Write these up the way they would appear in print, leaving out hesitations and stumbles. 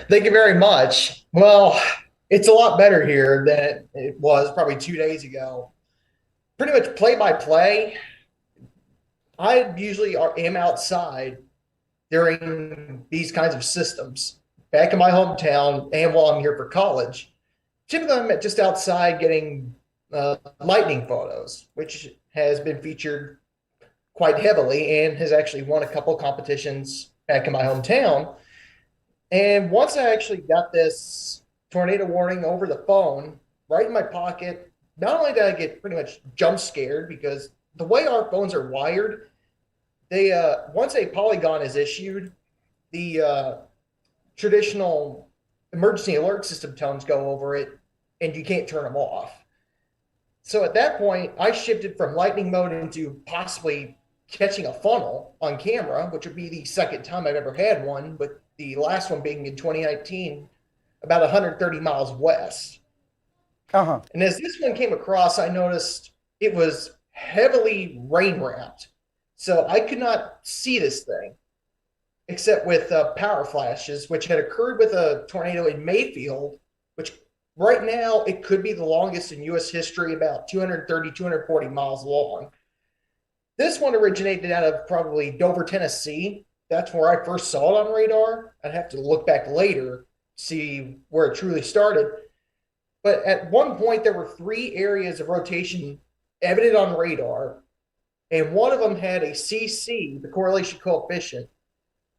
Thank you very much. Well, it's a lot better here than it was probably 2 days ago. Pretty much play by play. I usually am outside during these kinds of systems back in my hometown and while I'm here for college. Typically, I'm just outside getting lightning photos, which has been featured quite heavily and has actually won a couple competitions back in my hometown. And once I actually got this tornado warning over the phone right in my pocket, not only did I get pretty much jump scared because the way our phones are wired, they once a polygon is issued, the traditional emergency alert system tones go over it, and you can't turn them off. So at that point, I shifted from lightning mode into possibly catching a funnel on camera, which would be the second time I've ever had one, but the last one being in 2019, about 130 miles west. Uh-huh. And as this one came across, I noticed it was heavily rain wrapped. So I could not see this thing except with power flashes, which had occurred with a tornado in Mayfield, which right now it could be the longest in U.S. history, about 230, 240 miles long. This one originated out of probably Dover, Tennessee. That's where I first saw it on radar. I'd have to look back later, see where it truly started. But at one point, there were three areas of rotation evident on radar, and one of them had a CC, the correlation coefficient.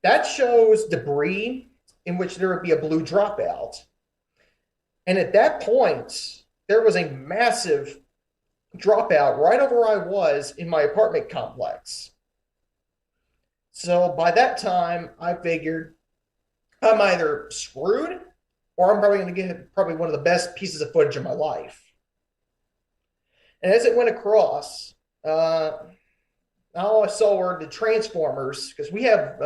That shows debris in which there would be a blue dropout. And at that point, there was a massive dropout right over where I was in my apartment complex. So by that time, I figured I'm either screwed or I'm probably going to get probably one of the best pieces of footage of my life. And as it went across, all I saw were the transformers because we have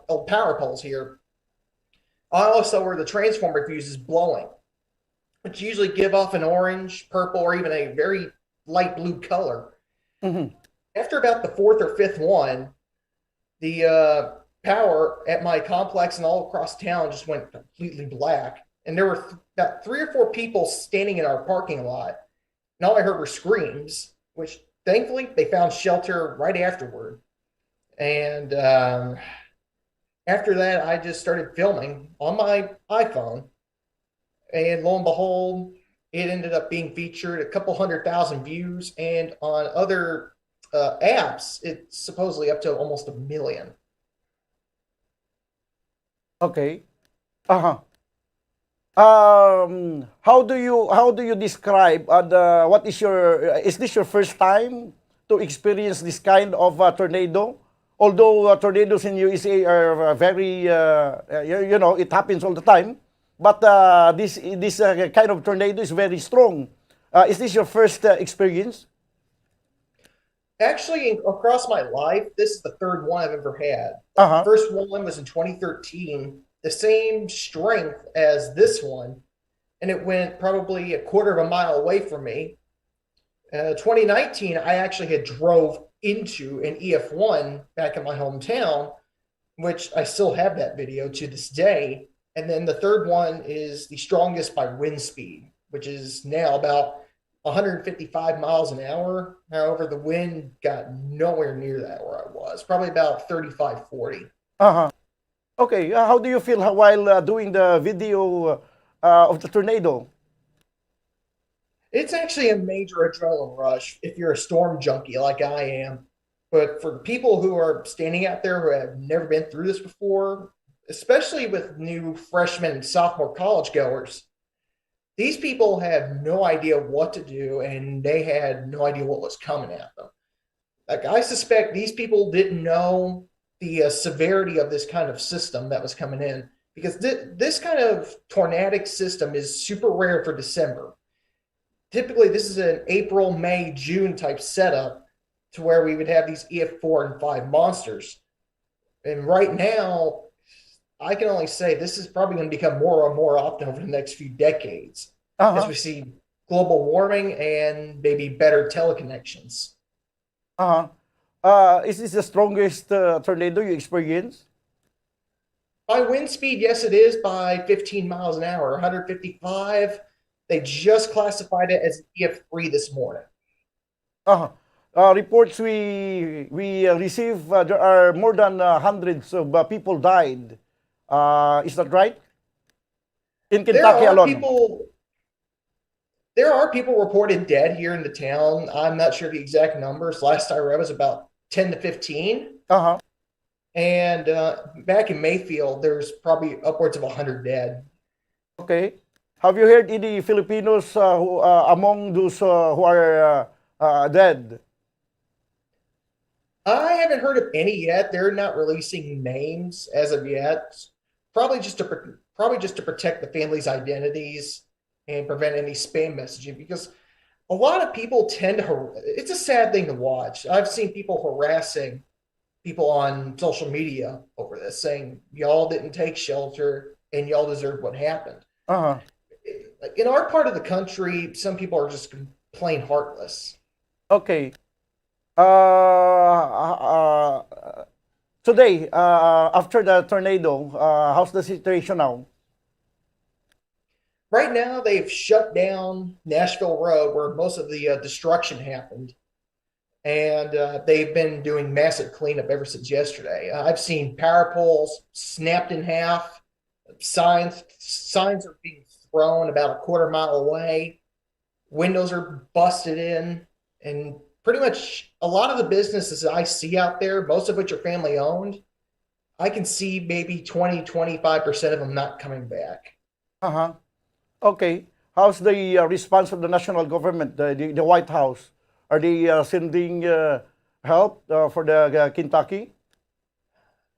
old power poles here. All I saw were the transformer fuses blowing, which usually give off an orange, purple, or even a very light blue color. Mhm. After about the fourth or fifth one, the power at my complex and all across town just went completely black. And there were about three or four people standing in our parking lot. And all I heard were screams, which thankfully they found shelter right afterward. And after that, I just started filming on my iPhone. And lo and behold, it ended up being featured a couple 100,000 views. And on other apps, it's supposedly up to almost a million. Okay. Uh-huh. How do you describe the what is this your first time to experience this kind of tornado? Although tornadoes in USA are very it happens all the time, but this kind of tornado is very strong. Is this your first experience? Actually, across my life, this is the third one I've ever had. Uh The huh. first one was in 2013, the same strength as this one, and it went probably a quarter of a mile away from me. 2019, I actually had drove into an EF1 back in my hometown, which I still have that video to this day. And then the third one is the strongest by wind speed, which is now about 155 miles an hour. However, the wind got nowhere near that where I was, probably about 35, 40. Uh huh. Okay. How do you feel while doing the video of the tornado? It's actually a major adrenaline rush if you're a storm junkie like I am. But for people who are standing out there who have never been through this before, especially with new freshmen and sophomore college goers, these people had no idea what to do and they had no idea what was coming at them. Like, I suspect these people didn't know the severity of this kind of system that was coming in because this kind of tornadic system is super rare for December. Typically, this is an April, May, June type setup to where we would have these EF4 and 5 monsters. And right now, I can only say this is probably going to become more and more often over the next few decades Uh as we huh. see global warming and maybe better teleconnections. Uh huh. Is this the strongest tornado you experienced? By wind speed, yes, it is by 15 miles an hour, 155. They just classified it as EF3 this morning. Uh, reports we receive, there are more than hundreds of people died. Is that right? In There Kentucky are alone. people there are people reported dead here in the town. I'm not sure the exact numbers. Last I read was about 10 to 15. Uh-huh. And back in Mayfield, there's probably upwards of 100 dead. Okay. Have you heard any Filipinos among those who are dead? I haven't heard of any yet. They're not releasing names as of yet. Probably just to protect the families' identities and prevent any spam messaging because a lot of people tend to it's a sad thing to watch. I've seen people harassing people on social media over this, saying y'all didn't take shelter and y'all deserve what happened. Uh-huh. In our part of the country, some people are just plain heartless. Okay. Uh, today, after the tornado, how's the situation now? Right now, they've shut down Nashville Road, where most of the destruction happened, and they've been doing massive cleanup ever since yesterday. I've seen power poles snapped in half, signs are being thrown about a quarter mile away, windows are busted in, and pretty much a lot of the businesses I see out there, most of which are family owned, I can see maybe 20-25% of them not coming back. Uh-huh. Okay. How's the response of the national government, the White House? Are they sending help for the Kentucky?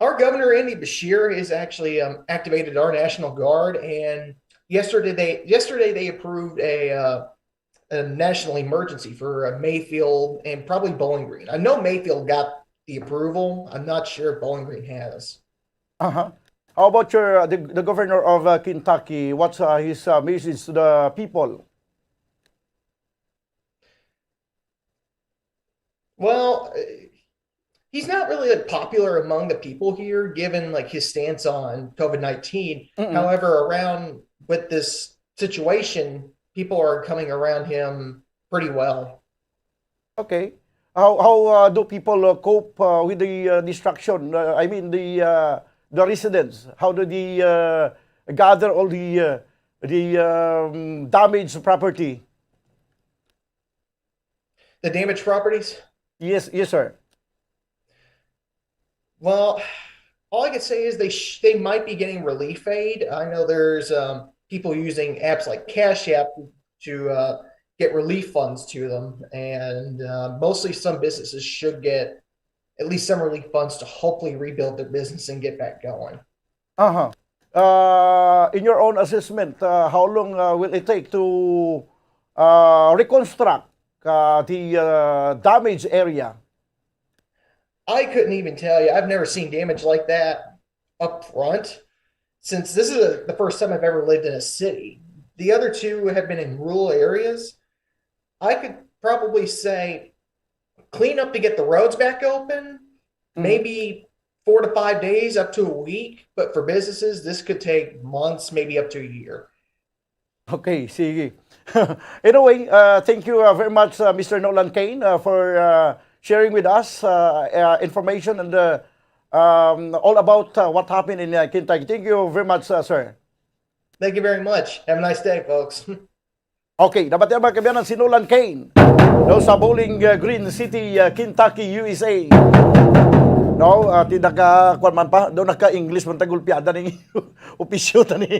Our governor Andy Bashir is actually activated our National Guard, and yesterday they approved a national emergency for Mayfield and probably Bowling Green. I know Mayfield got the approval. I'm not sure if Bowling Green has. Uh-huh. How about the governor of Kentucky? What's his message to the people? Well, he's not really like popular among the people here, given like his stance on COVID-19. Mm-mm. However, around with this situation, people are coming around him pretty well. Okay. How do people cope with the destruction? I mean the residents. How do they gather all the damaged property? The damaged properties. Yes, yes, sir. Well, all I can say is they might be getting relief aid. I know there's people using apps like Cash App to get relief funds to them, and mostly some businesses should get at least some relief funds to hopefully rebuild their business and get back going. Uh-huh. In your own assessment, how long will it take to reconstruct the damaged area? I couldn't even tell you. I've never seen damage like that up front since this is the first time I've ever lived in a city. The other two have been in rural areas. I could probably say clean up to get the roads back open, Mhm. maybe 4 to 5 days, up to a week. But for businesses, this could take months, maybe up to a year. Okay, sige. Anyway, thank you very much, Mr. Nolan Kane, for sharing with us information and all about what happened in Kentucky. Thank you very much, sir. Thank you very much. Have a nice day, folks. Okay, dapat yan mga kaibigan si Nolan Kane no, sa Bowling Green City, Kentucky, USA. No, tinaka kuan man pa, do naka-English man tagulpiada ning opisyo tani.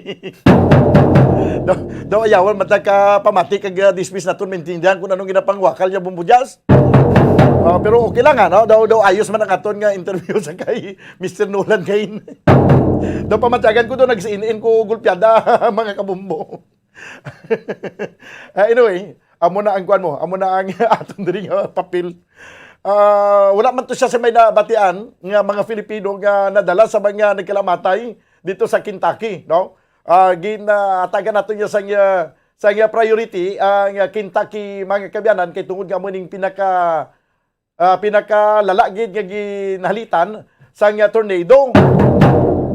do ayawan man ka pamati kag dismiss naton maintindihan kung anong ginapangwakal niya bumbujas. Pero okay lang no, daw ayos man ang aton nga interview sa kay Mr. Nolan Kane. Daw pamatyagan ko do nagsiin ko gulpiada mga kabumbo. Anyway, amo na ang kuan mo, amo na ang aton diri nga papel. Wala man to siya sa may nabatian nga mga Filipino nga nadala sa mga nagkalamatay dito sa Kentucky, no? Ginatagan nato niya sa priority ang Kentucky mga kabyanan kay tungod nga mo ning pinaka lalagid nga ginahalitan sa tornado.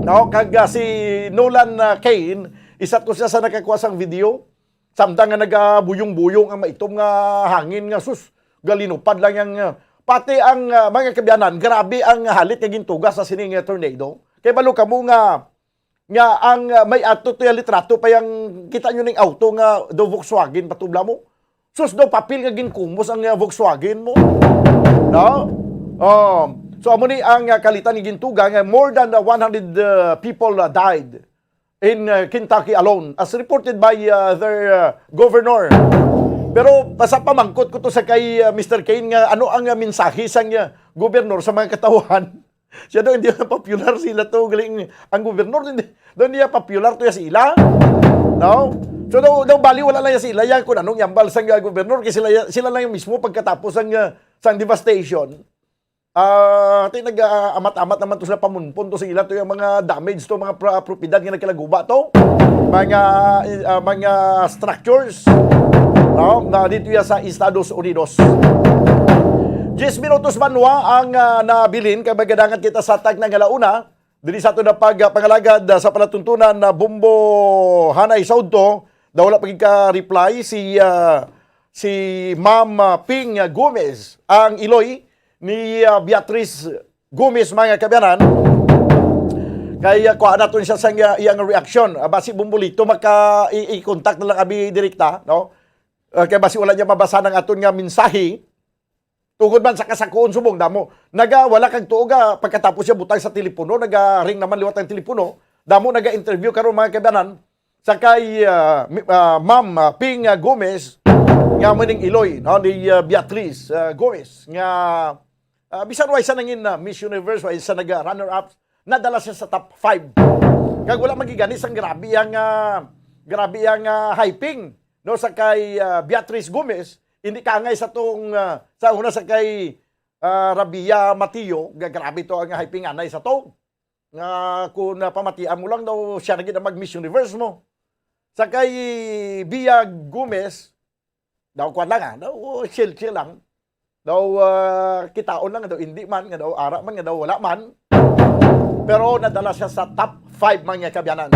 No, kag si Nolan Kane, isa ko siya sa nakakuha sang video. Samtang nga nagabuyong-buyong ang maitom nga hangin nga sus, galinupad lang yang pati ang mga kabyanan, grabe ang halit nga gintugas sa sining tornado. Kay balo kamo nga ang may ato to yung litrato pa yung kita nyo ning auto nga do Volkswagen patubla mo. Sus do papel nga ginkumos ang Volkswagen mo. No? So amo ni ang kalitan ni gintuga nga more than 100 people died in Kentucky alone as reported by their governor. Pero basta pamangkot ko to sa kay Mr. Kane nga ano ang mensahe sang gobernador sa mga katauhan. Siya daw hindi popular sila to galing ang gobernador hindi niya popular to ya sila. No? So daw bali wala lang ya sila ya kun anong yambal sang gobernador kasi sila lang yung mismo pagkatapos sang devastation. Nag-amat-amat naman to sila pamunpon to sila to yung mga damage to mga propiedad nga nagkalaguba to. Mga structures. No? Na dito ya sa Estados Unidos. 10 minutos manwa ang nabilin kay magadangan kita sa tag ng alauna dili sa ato na pagpangalagad sa palatuntunan na Bombo Hanay Saudto daw wala pagka-reply si Ma'am Ping Gomez ang iloy ni Beatrice Gomez mga kabyanan kay kuha naton siya sa iyang reaction basi Bombolito i-contact na lang abi direkta no kay basi wala niya mabasa ng aton nga mensahe. Tugod man sa kasakuon subong damo. Wala kag tuog pagkatapos siya butang sa telepono, ring naman liwat ang telepono. Damo interview karon mga kabanan sa kay Ma'am Ping Gomez nga maning iloy no ni Beatrice Gomez nga bisan wa isa nangin Miss Universe wa isa runner up nadala siya sa top 5. Kag wala magigani sang grabe ang hyping no sa kay Beatrice Gomez. Hindi kaangay sa tong sa una sa kay Rabia Matio, grabe to ang hyping anay sa to. Nga kung pamatian mo lang daw siya na mag Miss Universe mo. Sa kay Bia Gomez, daw kwan lang daw chill lang. Daw kitaon lang daw hindi man nga daw ara man nga daw wala man. Pero nadala siya sa top 5 mga kabyanan.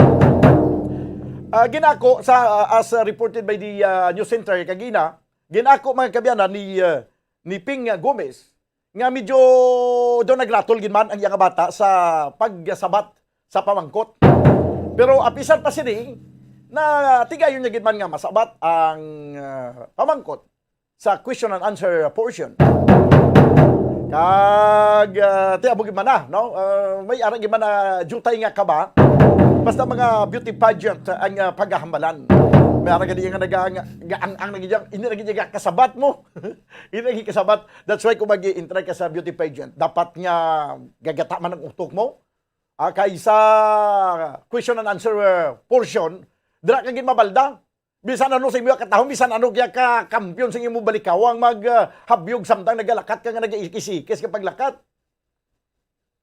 Ginako sa as reported by the News Center kagina ginako mga kabyanan ni Ping Gomez nga medyo do nagratol gid man ang iyang bata sa pagsabat sa pamangkot. Pero apisan pa sini na tigayon niya gid man nga masabat ang pamangkot sa question and answer portion. Kag tiabo gid man no may ara gid man na jutay nga kaba basta mga beauty pageant ang paghahambalan. Mayroon ka diyan ang hindi naging kasabat mo. Hindi naging kasabat. That's why kung mag-i-interact ka sa beauty pageant, dapat nga gagata man ang utok mo. Kaysa question and answer portion, dira ka gin mabalda. Bisan ano sa imo katahom, bisan ano kaya ka kampiyon sa imo balikawang maghabyog samtang nagalakat ka nga nag-iikisikis kapag lakat.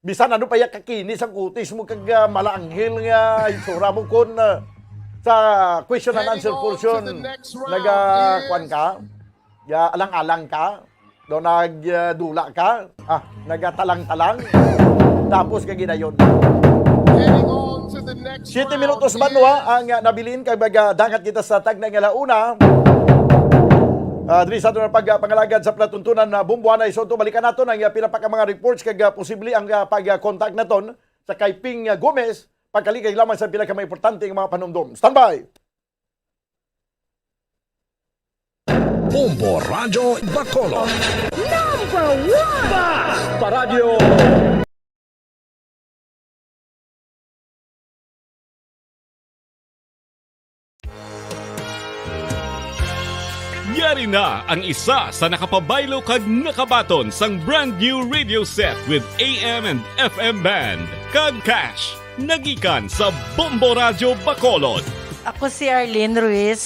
Bisan ano pa ya kakinis ang kutis mo kag malaanghel nga itsura mo kon sa question and answer portion, nagkuan ka, alang-alang ka, do nagdula ka, nagatalang-talang, tapos kaginayon. 7 minutos manwa ang nabilin kay dangat kita sa tag ng alauna. Diri sa ato na pagpangalagad sa platuntunan na Bumbuanay Soto, balikan nato ang pinapaka mga reports kag posible ang pag-contact naton sa kay Ping Gomez. Pagkaligay lamang sa pinakamay importante ng mga panumdum. Standby! Bombo Radio Bacolod. Number 1! Basta Radio! Yari na ang isa sa nakapabaylo kag nakabaton sang brand new radio set with AM and FM band. Kag Cash. Nagikan sa Bombo Radio Bacolod. Ako si Arlene Ruiz,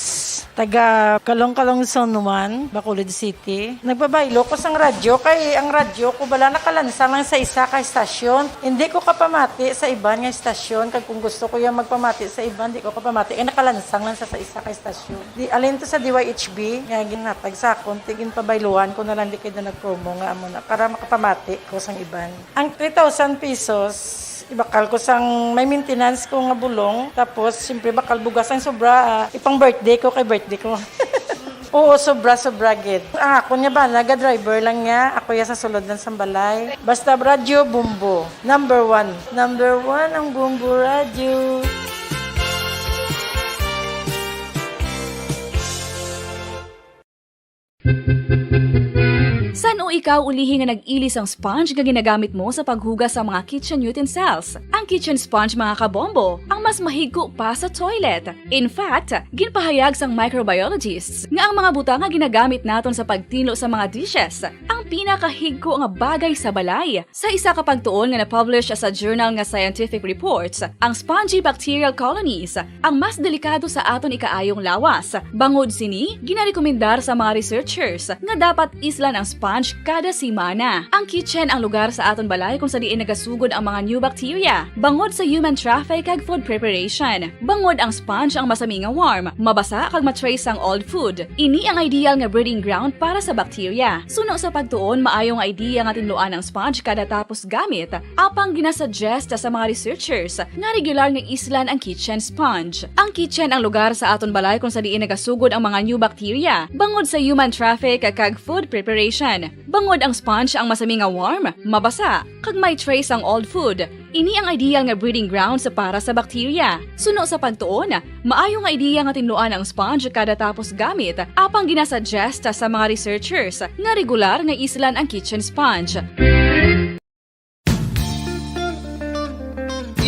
taga Kalong-Kalong Zone 1, Bacolod City. Nagbabaylo ko sang radyo, kay ang radyo ko bala nakalansang lang sa isa ka estasyon. Hindi ko kapamati sa iban nga estasyon, kag kung gusto ko yung magpamati sa iban, hindi ko kapamati. Nakalansang lang sa isa ka estasyon. Alin to sa DYHB, nga ginatag sa akon, tigin pabayluan ko na lang di kayo na nag-promo nga amo na, para makapamati ko sang iban. Ang 3,000 pesos, Ibakal ko sang may maintenance ko nga bulong. Tapos, siyempre, bakal bugas ang sobra. Ipang birthday ko kay birthday ko. Oo, sobra gid. Ako niya ba, naga-driver lang niya. Ako ya sa sulod ng sambalay. Basta radyo, bumbo. Number 1. Number 1 ang bumbo radyo. San o ikaw ulihi nga nag-ilis ang sponge nga ginagamit mo sa paghugas sa mga kitchen utensils? Ang kitchen sponge mga kabombo, ang mas mahigko pa sa toilet. In fact, ginpahayag sang microbiologists nga ang mga butang nga ginagamit naton sa pagtilo sa mga dishes ang pinakahigko nga bagay sa balay. Sa isa ka pagtuon nga na-publish sa journal nga Scientific Reports, ang spongy bacterial colonies ang mas delikado sa aton ikaayong lawas. Bangod sini, ginarekomendar sa mga researchers nga dapat islan ang sponge kada simana. Ang kitchen ang lugar sa aton balay kung sa diin nagasugod ang mga new bacteria. Bangod sa human traffic kag food preparation. Bangod ang sponge ang masami nga warm, mabasa kag matrace ang old food. Ini ang ideal nga breeding ground para sa bacteria. Suno sa pagtuon, maayo nga idea nga tinluan ang sponge kada tapos gamit. Apang ginasuggest sa mga researchers nga regular nga islan ang kitchen sponge. Ang kitchen ang lugar sa aton balay kung sa diin nagasugod ang mga new bacteria. Bangod sa human traffic kag food preparation. Bangod ang sponge ang masami nga warm, mabasa, kag may trace ang old food. Ini ang ideal nga breeding ground sa para sa bacteria. Suno sa pagtuon, maayo nga idea nga tinluan ang sponge kada tapos gamit, apang ginasuggest sa mga researchers nga regular nga islan ang kitchen sponge.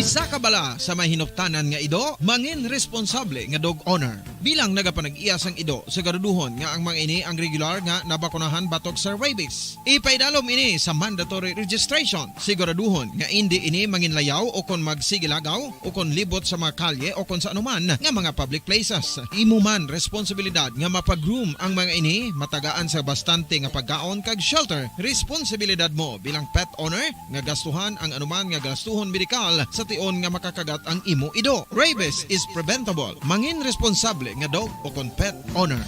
Isa ka bala sa may hinuptanan nga ido, mangin responsable nga dog owner. Bilang nagapanag-iyas ang ido, siguraduhon nga ang mga ini ang regular nga nabakunahan batok sa rabies. Ipaidalom ini sa mandatory registration. Siguraduhon nga hindi ini manginlayaw o kon magsigilagaw o kon libot sa mga kalye o kon sa anuman nga mga public places. Imuman responsibilidad nga mapag-groom ang mga ini, matagaan sa bastante nga pagkaon kag shelter. Responsibilidad mo bilang pet owner nga gastuhan ang anuman nga gastuhon medikal sa tion nga makakagat ang imo ido. Rabies is preventable. Mangin responsable nga dog o kon pet owner.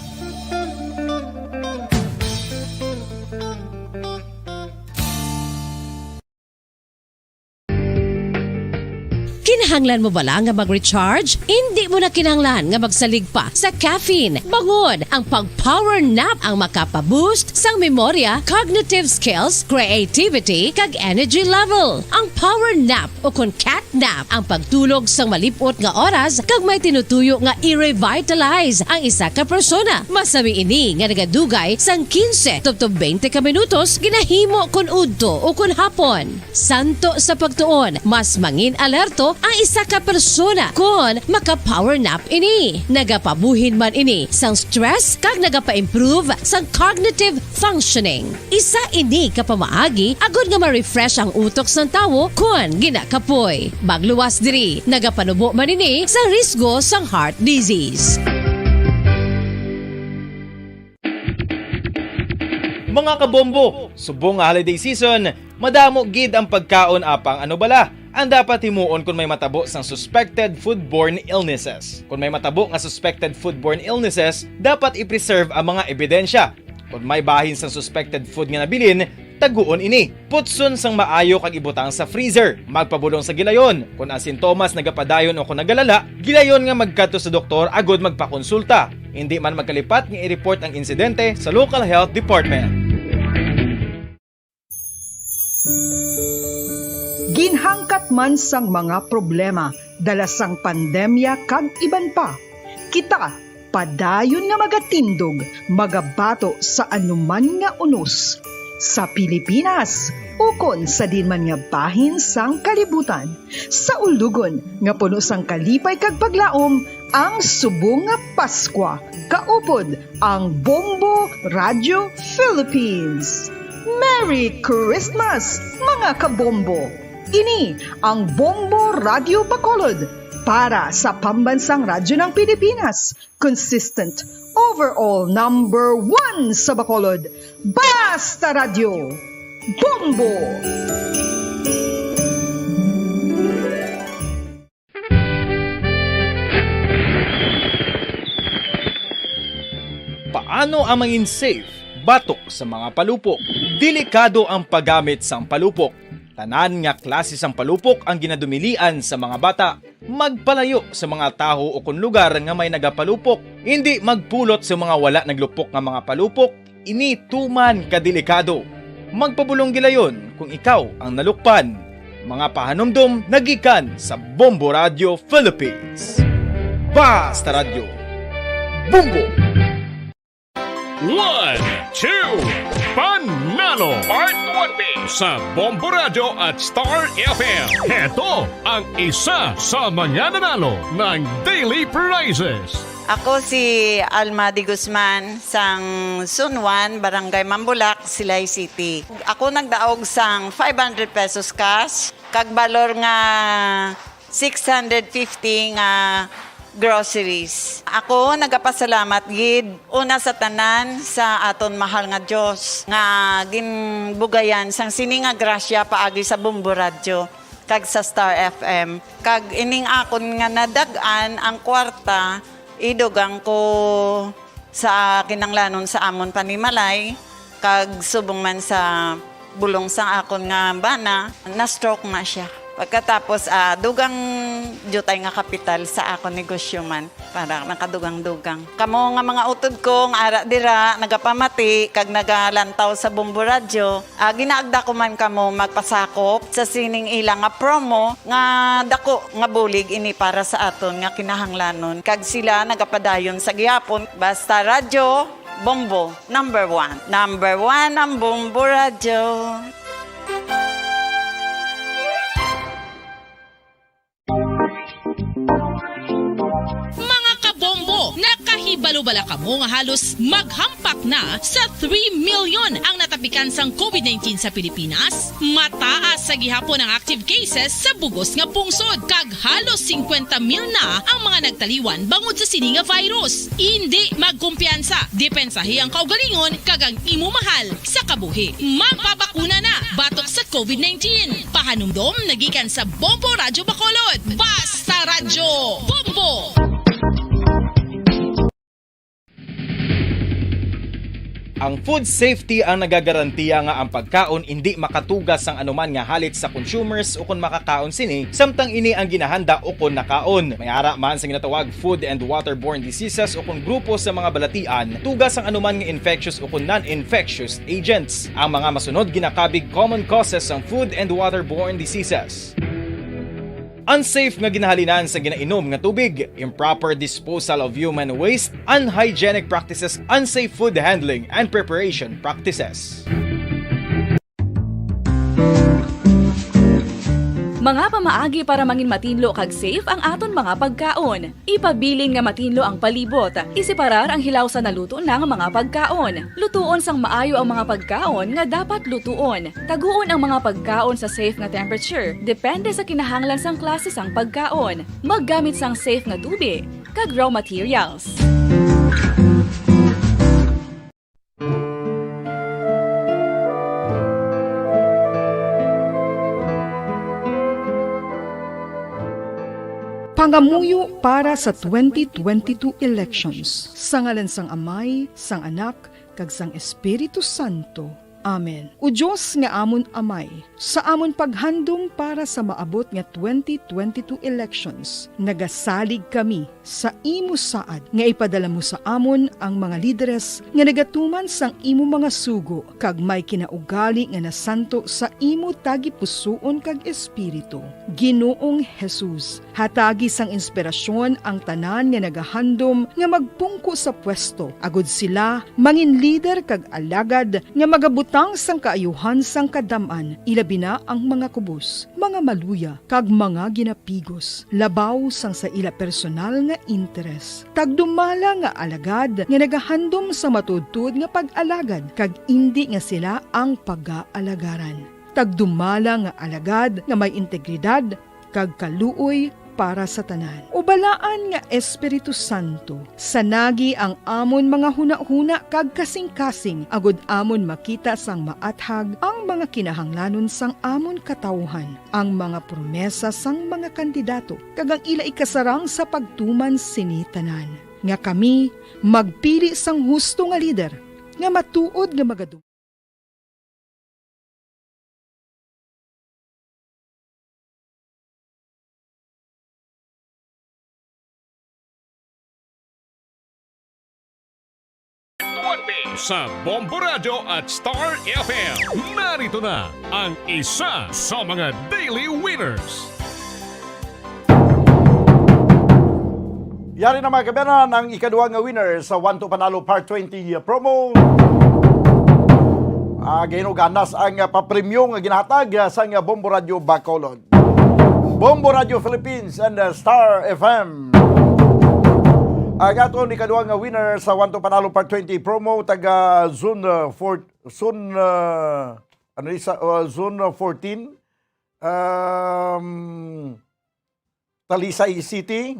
Kinahanglan mo bala nga mag-recharge? Hindi mo na kinahanglan nga magsalig pa sa caffeine. Bangod, ang pag-power nap ang makapaboost sang memorya, cognitive skills, creativity, kag energy level. Ang power nap o kon cat nap ang pagtulog sang malipot nga oras kag may tinutuyo nga i-revitalize ang isa ka persona. Masami ini nga nagadugay sang 15 to 20 ka minutos ginahimo kon udto o kon hapon. Santo sa pagtuon, mas mangin alerto ang isa ka persona kung maka-power nap ini. Nagapabuhin man ini sang stress kag nagapa-improve sang cognitive functioning. Isa ini kapamaagi agud nga ma-refresh ang utok sang tawo kung ginakapoy. Bagluwas diri, nagapanubo man ini sa risgo sang heart disease. Mga kabombo, subong nga holiday season, madamo gid ang pagkaon apang ano bala ang dapat himuon kung may matabo sang suspected foodborne illnesses. Kung may matabo nga suspected foodborne illnesses, dapat i-preserve ang mga ebidensya. Kung may bahin sang suspected food nga nabilin, taguon ini. Putson sang maayo kag ibutang sa freezer. Magpabulong sa gilayon. Kung ang sintomas nagapadayon o kung nagalala, gilayon nga magkadto sa doktor agud magpakonsulta. Hindi man magkalipat nga i-report ang insidente sa local health department. Ginhangkat man sang mga problema dala sang pandemya kag iban pa. Kita padayon nga magatindog, magabato sa anuman nga unos. Sa Pilipinas, ukon sa dinman nga bahin sang kalibutan. Sa ulugon nga puno sang kalipay kag paglaom, ang subong nga Paskwa. Kaupod ang Bombo Radio Philippines. Merry Christmas, mga kabombo! Ini ang Bombo Radio Bacolod para sa pambansang radyo ng Pilipinas. Consistent, overall number 1 sa Bacolod. Basta Radio! Bombo! Paano ang mangin safe batok sa mga palupok? Delikado ang paggamit sang palupok. Tanan nga klase sang palupok ang ginadumilian sa mga bata. Magpalayo sa mga taho o kung lugar nga may nagapalupok. Hindi magpulot sa mga wala naglupok nga mga palupok. Ini tuman kadelikado. Magpabulong gilayon kung ikaw ang nalukpan. Mga pahanumdum nagikan sa Bombo Radio Philippines. Basta Radio Bombo! 1, 2, Panalo Part 1B sa Bombo Radio at Star FM. Ito ang isa sa mananalo ng daily prizes. Ako si Alma de Guzman sang Sunwan, Barangay Mambulak, Silay City. Ako nagdaog sang 500 pesos cash, kag balor nga 650 nga groceries. Ako nagapasalamat gid una sa tanan sa aton mahal nga Dios nga ginbugayan sang sini nga grasya paagi sa Bombo Radio kag sa Star FM. Kag ining akon nga nadagan ang kwarta idugang ko sa kinanglanon sa amon panimalay kag subong man sa bulong sa akon nga bana na stroke na siya. Pagkatapos dugang jutay nga kapital sa akon negosyo man para nakadugang-dugang. Kamo nga mga utod ko nga ara dira nagapamati kag nagalantaw sa Bombo Radio, ginaagda ko man kamo magpasakop sa sining ilang nga promo nga dako nga bulig ini para sa aton nga kinahanglanon. Kag sila nagapadayon sa gihapon. Basta Radio Bombo number 1. Number 1 ang Bombo Radio. Nakahibalo-bala ka mo nga halos maghampak na sa 3 million ang natapikan sang COVID-19 sa Pilipinas. Mataas sa gihapon ang active cases sa bugos nga pungsod. Kag halos 50 mil na ang mga nagtaliwan bangod sa sini nga virus. Hindi magkumpiyansa. Depensahi ang kaugalingon kag ang imo mahal sa kabuhi. Magpabakuna na batok sa COVID-19. Pahanumdom nagikan sa Bombo Radio Bacolod. Basta Radio Bombo! Ang food safety ang nagagarantiya nga ang pagkaon hindi makatugas ang anuman nga halit sa consumers o kung makakaon sini, samtang ini ang ginahanda o kung nakaon. May ara man sa ginatawag food and waterborne diseases o kung grupo sa mga balatian, tugas ang anuman nga infectious o kung non-infectious agents. Ang mga masunod ginakabig common causes ng food and waterborne diseases. Unsafe nga ginahalinan sa ginainom nga tubig, improper disposal of human waste, unhygienic practices, unsafe food handling, and preparation practices. Mga pamaagi para mangin matinlo kag safe ang aton mga pagkaon. Ipabilin nga matinlo ang palibot. Isiparar ang hilaw sa naluto ng mga pagkaon. Lutuon sang maayo ang mga pagkaon nga dapat lutuon. Taguon ang mga pagkaon sa safe nga temperature. Depende sa kinahanglan sang klase sang pagkaon. Maggamit sang safe nga tubig kag raw materials. Pangamuyo para sa 2022 elections. Sa ngalan sang Amay, sang Anak, kag sang Espiritu Santo. Amen. O Diyos nga amon Amay, sa amon paghandom para sa maabot nga 2022 elections, nagasalig kami sa imo saad nga ipadala mo sa amon ang mga lideres nga nagatuman sang imo mga sugo kag may kinaugali nga nasanto sa imo tagipusoon kag espiritu. Ginoong Jesus, hatagi sang inspirasyon ang tanan nga nagahandom nga magpungko sa pwesto, agud sila mangin leader kag alagad nga magabutang sang kaayuhan sang kadaman, ilabi na ang mga kubos, mga maluya kag mga ginapigos, labaw sang sa ila personal nga interes. Tagdumala nga alagad nga nagahandom sa matudtud nga pag-alagad kag indi nga sila ang pag-aalagaran. Tagdumala nga alagad nga may integridad kag kaluoy para sa tanan. Ubalaan nga Espiritu Santo, sanagi ang amon mga huna-huna kag kasing-kasing, agud amon makita sang maathag ang mga kinahanglanon sang amon katawhan, ang mga promesa sang mga kandidato, kag ang ila ikasarang sa pagtuman sini tanan. Nga kami magpili sang husto nga lider, nga matuod nga magadum. sa Bombo Radio at Star FM. Narito na ang isa sa mga daily winners. Yari na mga kabayan ang ikaduha nga winner sa 1 to Panalo Part 20 promo. Ganas ang papremyo nga ginahatag sa Bombo Radio Bacolod. Bombo Radio Philippines and Star FM. Ato ni kaduha nga winner sa 1 to Panalo Part 20 promo taga Zone 14 Talisay City.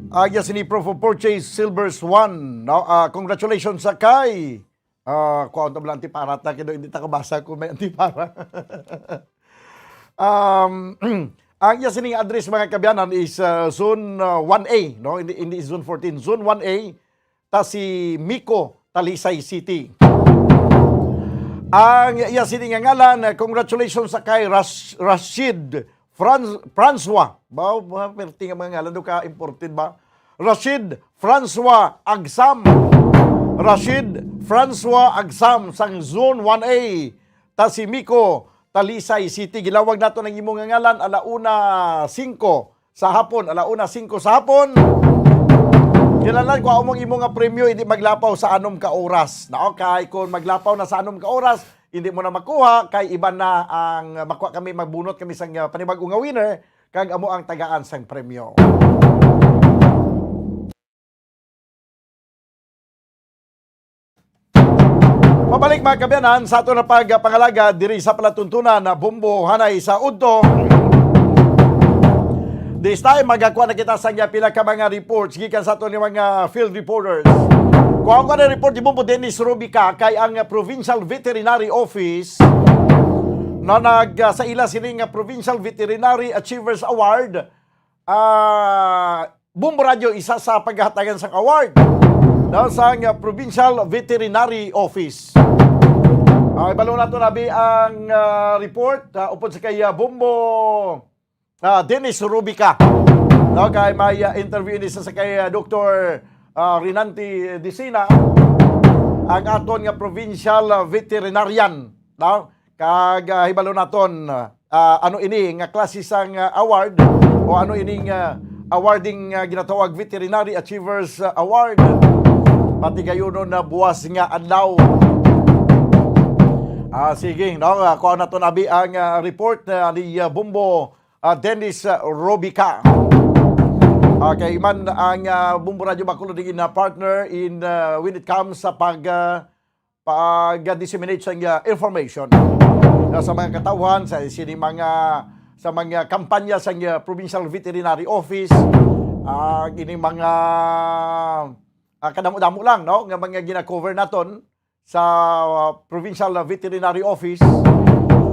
Agya sini Proof of Purchase Silver Swan. Congratulations sa kay. Kuha ko lang antiparat na kino hindi takabasa ko may antipara. Agya sini address mga kabyanan is Zone 1A, no? Hindi Zone 14, Zone 1A. Ta si Miko, Talisay City. Ang iya sini nga ngalan, congratulations sa kay Rashid Francois. Ba, perti nga mga ngalan do ka imported ba? Rashid Francois Agsam. Rashid Francois Agsam sang Zone 1A. Ta si Miko, Talisay City. Gilawag nato ng imong ngalan alauna 5 sa hapon. Alauna 5 sa hapon. Kailangan ko among imong nga premyo hindi maglapaw sa anom ka oras. Na okay, kung maglapaw na sa anom ka oras, hindi mo na makuha kay iba na ang makuha kami magbunot kami sang panibag-o nga winner kag amo ang tagaan sang premyo. Mabalik mga kabyanan sa ato na pagpangalaga diri sa palatuntunan na Bombo Hanay sa Udto. This time magakuha na kita sa pila ka mga reports gikan sa ato ni mga field reporters. Kuha ko na report ni Bombo Dennis Rubica kay ang Provincial Veterinary Office na sa ila sining Provincial Veterinary Achievers Award. Bombo Radio isa sa paghahatagan sang award sa Provincial Veterinary Office. Ibalo na ito nabi ang report upod sa kay Bombo Dennis Rubica. Kay may interview ni sa kay Dr. Rinanti Disina, ang aton nga provincial veterinarian. Kag hibalo naton ano ini nga klase sang award o ano ini awarding ginatawag Veterinary Achievers Award. Pati kayo na buwas nga adlaw. Sige, kuha na ito nabi ang report ni Bombo Dennis Rubica. Kay man ang Bombo Radio Bacolod din na partner in when it comes sa pag-disseminate sa information sa mga katawhan, sa mga kampanya sa Provincial Veterinary Office, ini mga kadamo-damo lang, no? Nga mga gina-cover naton sa Provincial Veterinary Office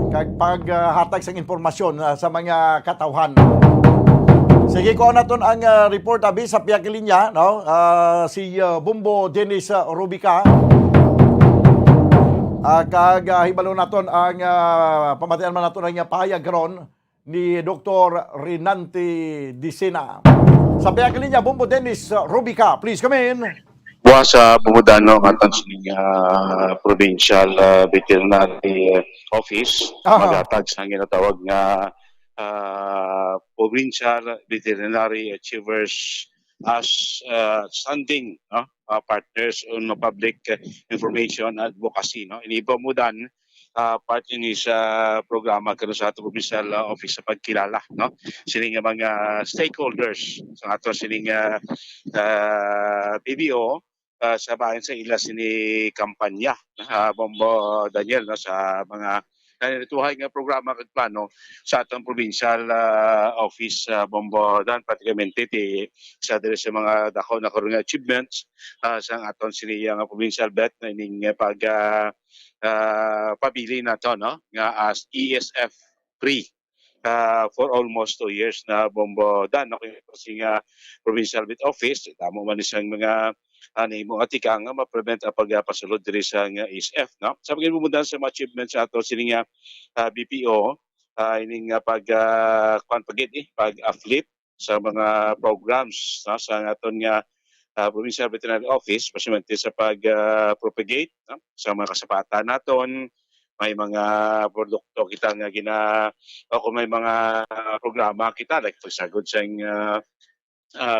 kag paghatag sang impormasyon sa mga katawhan. Sige ko naton ang report abi sa pihak linya, no? Si Bombo Dennis Rubica. Kag hibalo naton ang pamatian man naton ang pahayag karon ni Dr. Rinanti Disina. Sa pihak linya, Bombo Dennis Rubica, please come in. Sa bumudano ng aton Provincial Veterinary Office, magatag sa ginatawag nga Provincial Veterinary Achievers as standing partners on public information advocacy. Inibamudan part ini sa programa karon sa ato provincial office sa pagkilala, no, sining mga stakeholders sa ato sining PBO sa bahin sa ila sini kampanya Bombo Daniel, no, sa mga natuhay nga programa kag plano sa atong provincial office Bombo Dan, pratikamente sa diri sa mga dako na karon nga achievements sa aton sini nga provincial vet na ining pag pabili na to, no, nga as ESF free for almost 2 years na Bombo Dan, no, kasi nga provincial vet office damo man isang mga mo atika nga ma-prevent ang pagpasulod diri sa nga ESF, no. Sa pagin mo sa mga achievements sa ato sini nga BPO ining pag-affiliate sa mga programs, no, sa aton nga Provincial Veterinary Office pasimante sa pag-propagate sa mga kasapatan naton. May mga produkto kita nga o kung may mga programa kita like pagsagod sa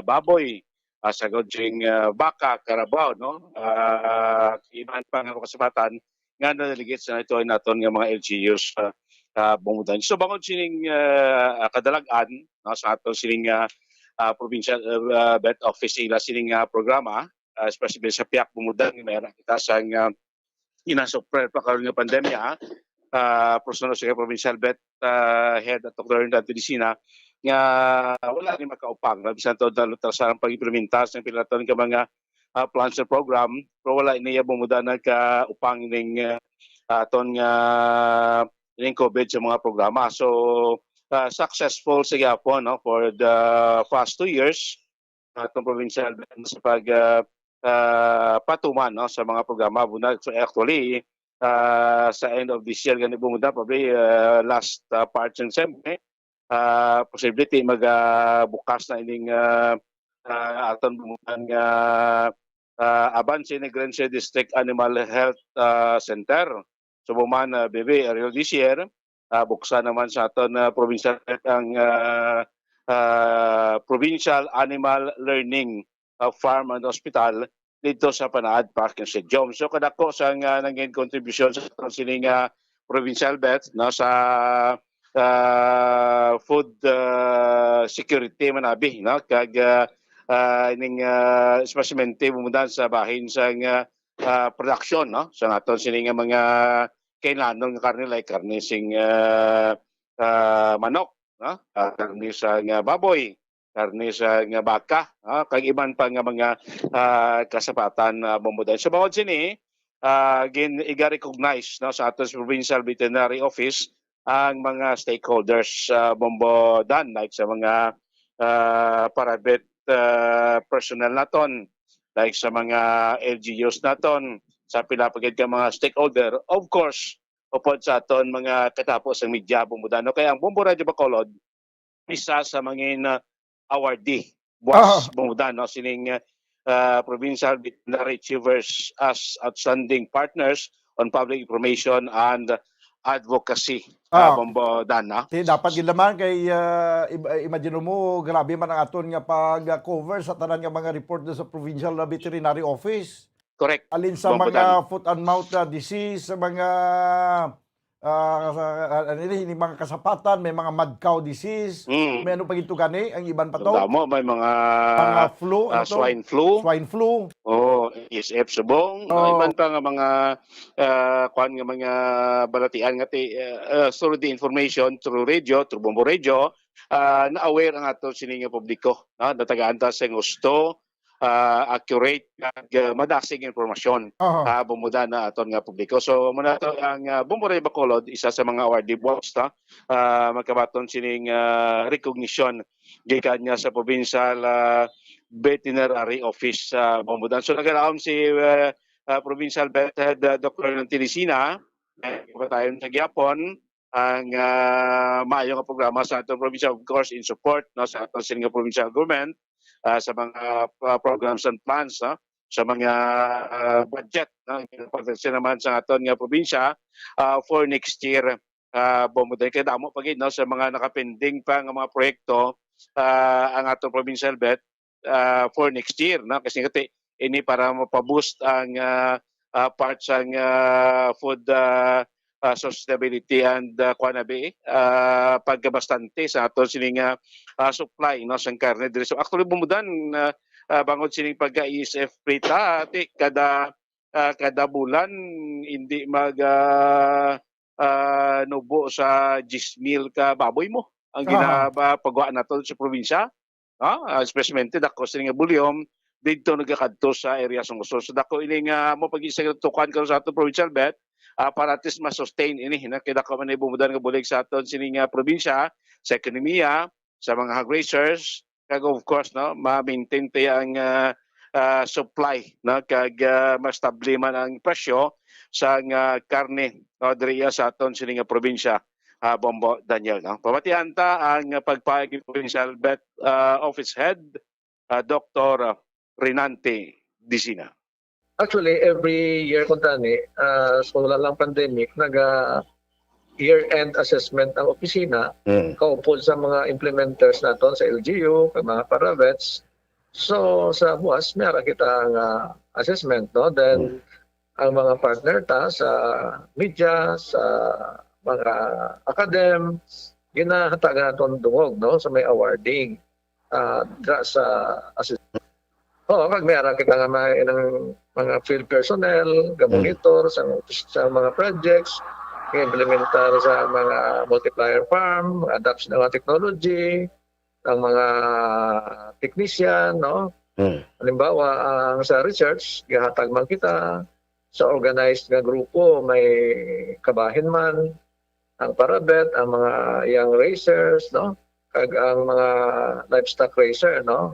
baboy, sagod sing baka, karabaw, no? Iban pa nga kasapatan nga naligid sa ito ay naton nga mga LGUs bumudan. So bangod sining kadalagan no, sa aton sining provincial vet office ila sining programa, especially sa Piak bumudan mayroon kita sa inasupre pa karon nga pandemya. Personal sa provincial vet head at Dr. Hernando Medicina nga wala ni makaupang no? Bisan to dalutar sa pag-implementas ng pilaton ka mga plans and program pero wala niya bumuda ka upang ning aton nga ning COVID sa mga programa. So successful sa gyapon no for the past 2 years atong provincial vet sa pag patuman no sa mga programa bunag. So actually sa end of this year ganito bumuda probably last part ng Sembre possibility magbukas na ining aton bumutan nga Abanse Negrense District Animal Health Center. So buman bebe earlier this year buksan naman sa aton provincial ang Provincial Animal Learning Farm and Hospital dito sa Panaad Park ng St. John. So kadako sa nangin contribution sa sining provincial vet no sa food security manabi no kag ining especialmente bumudan sa bahin sa production no sa naton sining mga kailangan ng karne like karne sing manok no karne sa baboy, karne sa baka, kag iban pa nga mga kasapatan bumudan. So bawod sini i-recognize no sa aton Provincial Veterinary Office ang mga stakeholders bombodan like sa mga private personnel naton like sa mga LGUs naton sa pila pagid ka mga stakeholder of course upod sa aton mga katapos ng media bumudan. Kaya ang Bombo Radio Bacolod isa sa mga awardee buwas bumudan no sining Provincial Veterinary Achievers as outstanding partners on public information and advocacy Bombo Dana. Dapat gid naman kay imagine mo grabe man ang aton nga pag-cover sa tanan nga mga report sa Provincial Veterinary Office. Correct. Alin sa Bombo mga Dan. foot and mouth disease, sa mga mga kasapatan, may mga mad cow disease, may ano pa gito gani, ang iban pa to. Damo may mga flu, swine flu. Swine flu. ESF subong, iban pa nga mga kuan nga mga balatian nga through the information through radio, through Bombo Radio, na aware ang ato sining publiko, no? Natagaan ta sa gusto accurate kag madasig informasyon bumuda na aton nga publiko. So muna to ang Bombo Radio Bacolod isa sa mga awardee boards magkabaton sining recognition gikan niya sa Provincial Veterinary Office Bombodan. So nagalaom si Provincial Vet Head Dr. Medicina patayon sa gyapon ang maayo nga programa sa atong probinsya of course in support no sa atong sining provincial government sa mga programs and plans sa mga budget pagdagsa naman sa aton nga probinsya for next year Bombodan kay damo pagid no sa mga nakapending pa nga mga proyekto ang atong provincial vet for next year no kasi ini para mapaboost ang parts ang food sustainability and pagkabastante sa aton sining supply no sang karne diri. So actually bumudan bangod sining pagka-ESF prita kada bulan hindi nubo sa 10,000 ka baboy mo ang ginapagawa nato sa probinsya. Especially dako sining bulyom dito nagakadto sa area sa Luzon. So dako ini nga mo pag-isa tukan karon sa aton provincial vet para at least ma-sustain ini kay dako man bumudan nga bulig sa aton sining probinsya sa ekonomiya sa mga hog raisers kag of course no ma-maintain tayo ang supply no kag ma-stable man ang presyo sa karne diri sa aton sining probinsya Bombo Daniel no. Pamatian ta ang pagpayag ni Provincial Vet Office Head Dr. Renante Dicina. Actually, every year kung tani, so wala lang pandemic, year-end assessment ang opisina, kaupod sa mga implementers naton sa LGU, mga paravets. So sa buwas, meron kita ang assessment, no? Then ang mga partner ta sa media, sa mga academ, ginahatagan naton dungog, no? Sa may awarding sa assessment. Oo, kag meron kita nga mga field personnel, monitor sa mga projects, implementar sa mga multiplier farm, adoption ng mga technology, ang mga technician, no? Halimbawa, ang sa research, gihatag man kita sa organized nga grupo, may kabahin man, ang parabet, ang mga young racers, no? Kag ang mga livestock racer, no?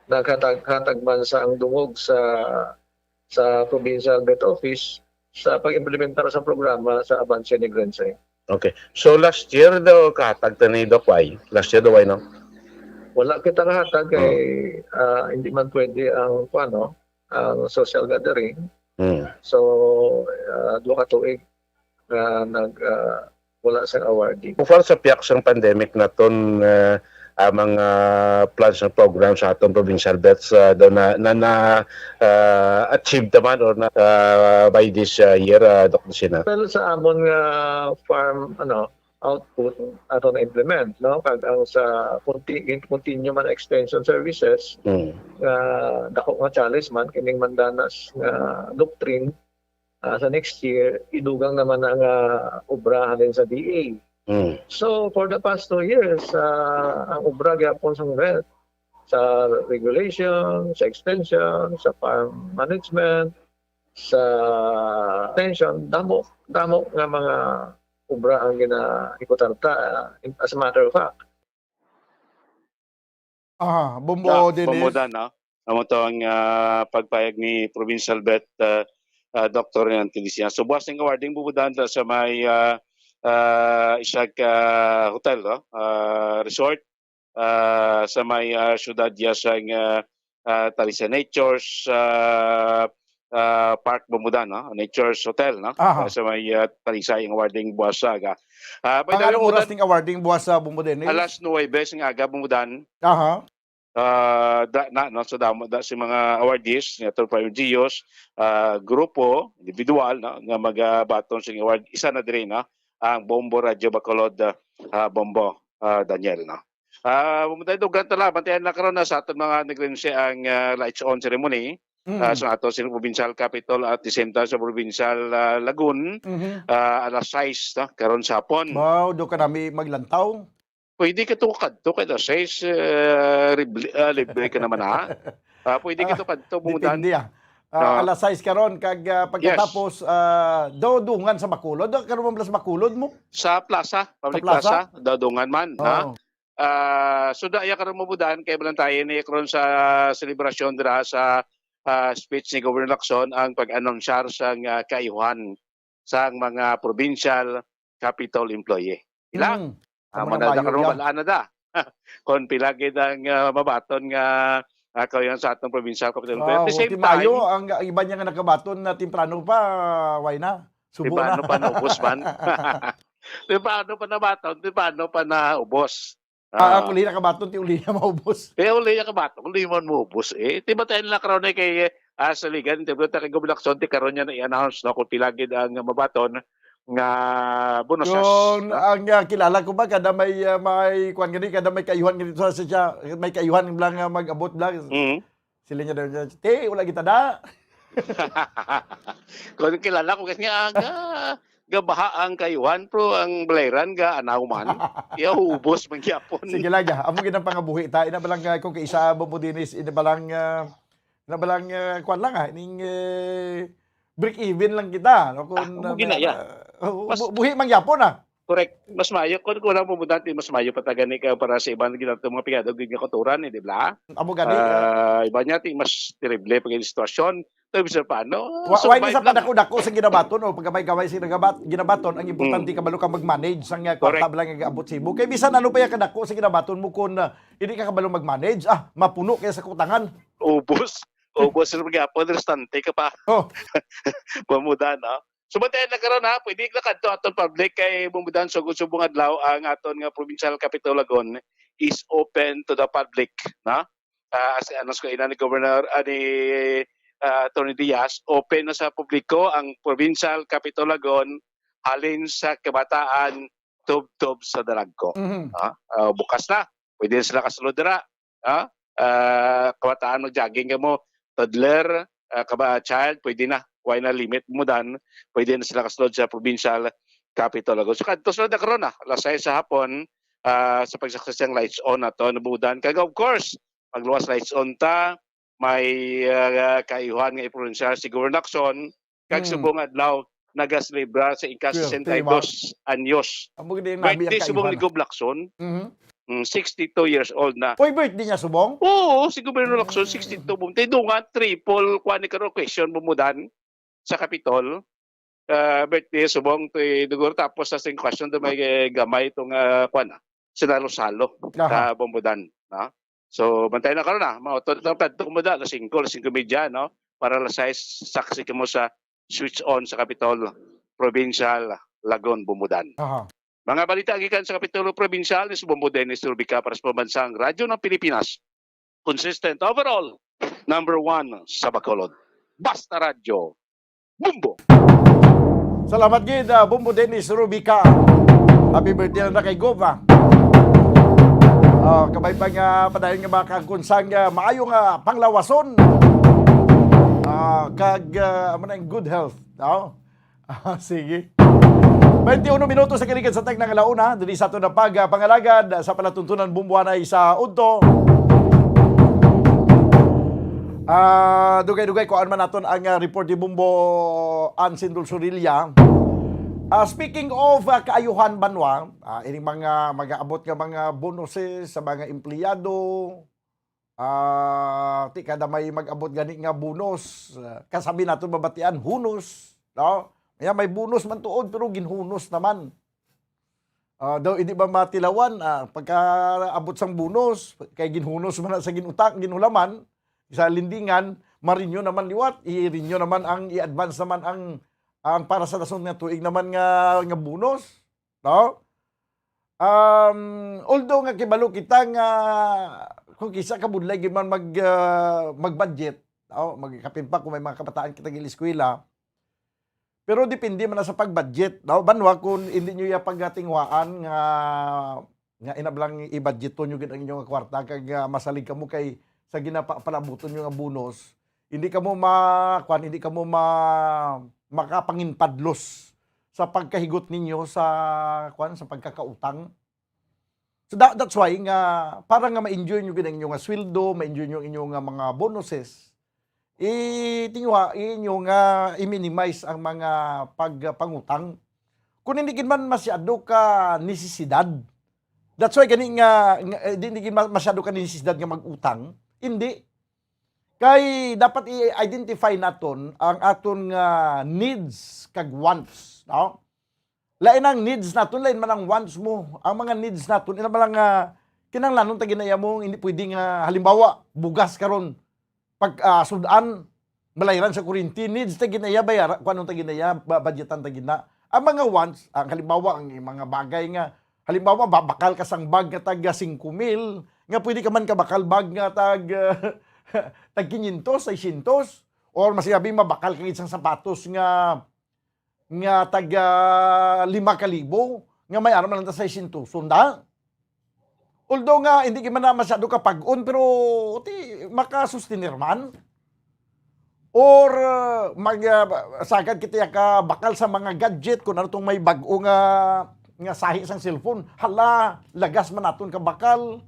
Naghatag man sa ang dungog sa provincial vet office sa pag-implementar sa programa sa Avancia Negrense. Okay. So last year daw kahatag ni Doc Y. Last year daw ay no? Wala kita kahatag kay hindi man pwede ang ang social gathering. So duha ka tuig wala sa awarding. Kung sa piyak sang pandemic na ton mga plans and programs sa atong provincial vets daw na achieve naman or by this year, Dr. Sina? Pero sa amon nga farm output ato na implement, no? Kag ang sa continue man extension services, dako nga challenge man kining mandanas nga doctrine sa next year idugang naman ang obra halin sa DA. So for the past 2 years, ang obra gyapon sa vet, sa regulation, sa extension, sa farm management, sa extension, damo nga mga obra ang ginaikutarta as a matter of fact. Bombo din. Pamudan, no? Amo to ang pagpayag ni Provincial Vet Dr. Antilisina. So buwas ng awarding bubudan sa may isang hotel, no? Resort sa may syudad yasang Talisa Nature's Park Bumudan, no? Nature's Hotel, no? Sa may Talisa yung awarding buwas sa aga. Ang oras ng awarding buwas sa Bumudan? Alas 9 ng aga Bumudan. So si mga awardees nga Torpayo Gios, grupo, individual, no? Nga magabaton sa award. Isa na din, no? Ang Bombo Radio Bacolod, Bombo Daniel, no? Bumuday dugan tala bantayan na karon na sa aton mga negrense ang lights on ceremony sa ato sa provincial capital at the same time sa provincial Lagun, alas 6 no? Karon sa hapon. Wow, do ka nami maglantaw. Pwede ka tukad to kay alas 6 libre ka naman ha. Pwede ka tukad to bumudan. Depende alas 6 karon kag pagkatapos dungan sa Bacolod, karon mo sa Bacolod mo? Sa plaza, public plaza, dungan man, ha. So daya karon mo budan kay balantayan ni karon sa selebrasyon dira sa speech ni Governor Lacson ang pag-announcer sang kaayuhan sa mga provincial capital employee. Ilang manada karon balaan na da. Kon pilagid ang mabaton nga kayan sa atong provincial capital. At the same time, ang iba niya nga nakabaton na temprano pa, why na? Subo na. Paano pa naubos man? Paano pa nabaton? Paano pa naubos? Ang uli na kabaton, ti uli na maubos. Kaya uli na kabaton, uli man maubos. Tiba tayo na karoon kay sa ligan, tiba tayo kay Gobelakson, ti karoon niya na i-announce kung pilagid ang mabaton nga bonusas. Kung ang kilala ko ba kada may kuan gani kada may kayuhan ganito sa siya, may kayuhan lang mag-abot lang. Sila niya daw, wala kita da. Kung kilala ko kasi gabaha ang kayuhan pro ang belayran ga anawman. Iya ubos man gyapon. Sige lang ya, amo ginang pangabuhi ta ina balang kung kaisa Bombodinis ina balang kuan lang ning break even lang kita. Kung ginaya. buhi man gyapon Correct. Mas mayo kung kulang mo dati mas mayo patagani ka para sa ibang ginatong mga pigado gid nga koturan, di ba? Amo gani. Iba niya ting mas terrible pag sitwasyon. Ito bisa paano? Why ni sa padako-dako sa ginabaton o paggamay-gamay sa ginabaton, ang importante kabalo ka mag-manage sang kwarta lang nga abot Cebu. Kay bisan ano pa ya kadako sa ginabaton mo kung hindi ka kabalo mag-manage, mapuno kaya sa kutangan. Ubos sa magyapon, restante ka pa. Oh. Pamuda, no? Sumantayan na karon ha, pwede na kadto aton public kay bumudan subong adlaw ang aton nga provincial capital Lagon is open to the public, na? As anos ko ina ni Governor ni Tony Diaz, open na sa publiko ang provincial capital Lagon halin sa kabataan tub-tub sa Dalagco. Bukas na, pwede sila kasulod dira. Kabataan mag-jogging ka mo, toddler, child, pwede na. Why na limit mo dan, pwede na sila kasulod sa provincial capital Lagon. So kadto sunod na karon alas 6 sa hapon sa pagsaksasang lights on nato nabudan. Kag of course, magluwas lights on ta, may kaayuhan nga i-provincial si Governor Lacson, kag subong adlaw nagaselebra sa ika-62 anyos. Birthday subong ni Gov Lacson. 62 years old na. Uy, birthday niya subong? Oo, si Governor Lacson 62 bum. Tidungan triple kwani karo question bumudan sa Capitol. Birthday subong dugur tapos sa sing question do may gamay itong kwana sinalo-salo sa bumudan, no? So bantay na karon na mautot na pad kumuda alas 5 media, no? Para alas 6 saksi mo sa switch on sa Capitol Provincial Lagon Bumudan. Mga balita gikan sa Kapitulo Provincial ni Subombo Dennis Rubica para sa Pambansang Radyo ng Pilipinas. Consistent overall, number 1 sa Bacolod. Basta Radyo, Bumbo! Salamat gid, Bumbo Dennis Rubica. Happy birthday na kay Gova. Kabay pa nga padayon nga baka kunsang maayo nga panglawason. Kag good health. Sige. 21 minuto sa kalikan sa tag ng alauna, dili sa ato na pangalagad sa palatuntunan bumbuanay sa Udto. Dugay-dugay ko man naton ang report ni Bumbo Ansin Dulsurilla. Speaking of kaayuhan banwa, ining mga mag-aabot nga mga bonuses sa mga empleyado, ti kada may mag-abot gani nga bonus, kasabi naton babatian hunos, no? May bonus man tuod pero ginhunos naman. Daw hindi ba matilawan pagka abot sang bonus kay ginhunos man sa ginutak ginulaman sa lindingan marinyo naman liwat i-renew naman ang i-advance naman ang para sa dason nga tuig naman nga bonus, no? Although nga kibalo kita nga kung kisa kabudlay gid man mag-budget, magkapin pa kung may mga kabataan kita gil-eskwela. Pero depende man na sa pag-budget. Banwa kung hindi nyo yung pagtingwaan nga inablang i-budget to nyo ang inyong kwarta kag masalig ka mo kay sa ginapapalabuton nyo nga bonus, hindi ka mo makapanginpadlos sa pagkahigot ninyo sa pagkakautang. So that's why nga para nga ma-enjoy nyo ang inyong sweldo, ma-enjoy nyo ang inyong mga bonuses, inyo nga i-minimize ang mga pagpangutang. Kung hindi man masyado ka nesisidad, that's why gani nga hindi masyado ka nesisidad nga mag-utang, hindi. Kay dapat i-identify naton ang aton nga needs kag wants, no? Lain ang needs naton, lain man ang wants mo. Ang mga needs naton ina ba lang kinahanglan ta ginaya mo, hindi pwedeng halimbawa bugas karon pag sudan malayran sa kuryente, needs ta ginaya bayar kung anong ta ginaya budgetan ta gina. Ang mga wants, ang halimbawa ang mga bagay nga halimbawa babakal ka sang bag nga tag 5,000 nga pwede ka man kabakal bag nga tag 500, 600 or masabi mabakal ka isang sapatos nga tag 5,000 nga may araw man ta 600 sunda. Although nga hindi man na masyado ka pag-on pero makasustinir man. Or sagad kita ka bakal sa mga gadget kung ano tong may bag-o nga sahi sang cellphone. Hala, lagas man naton ka bakal.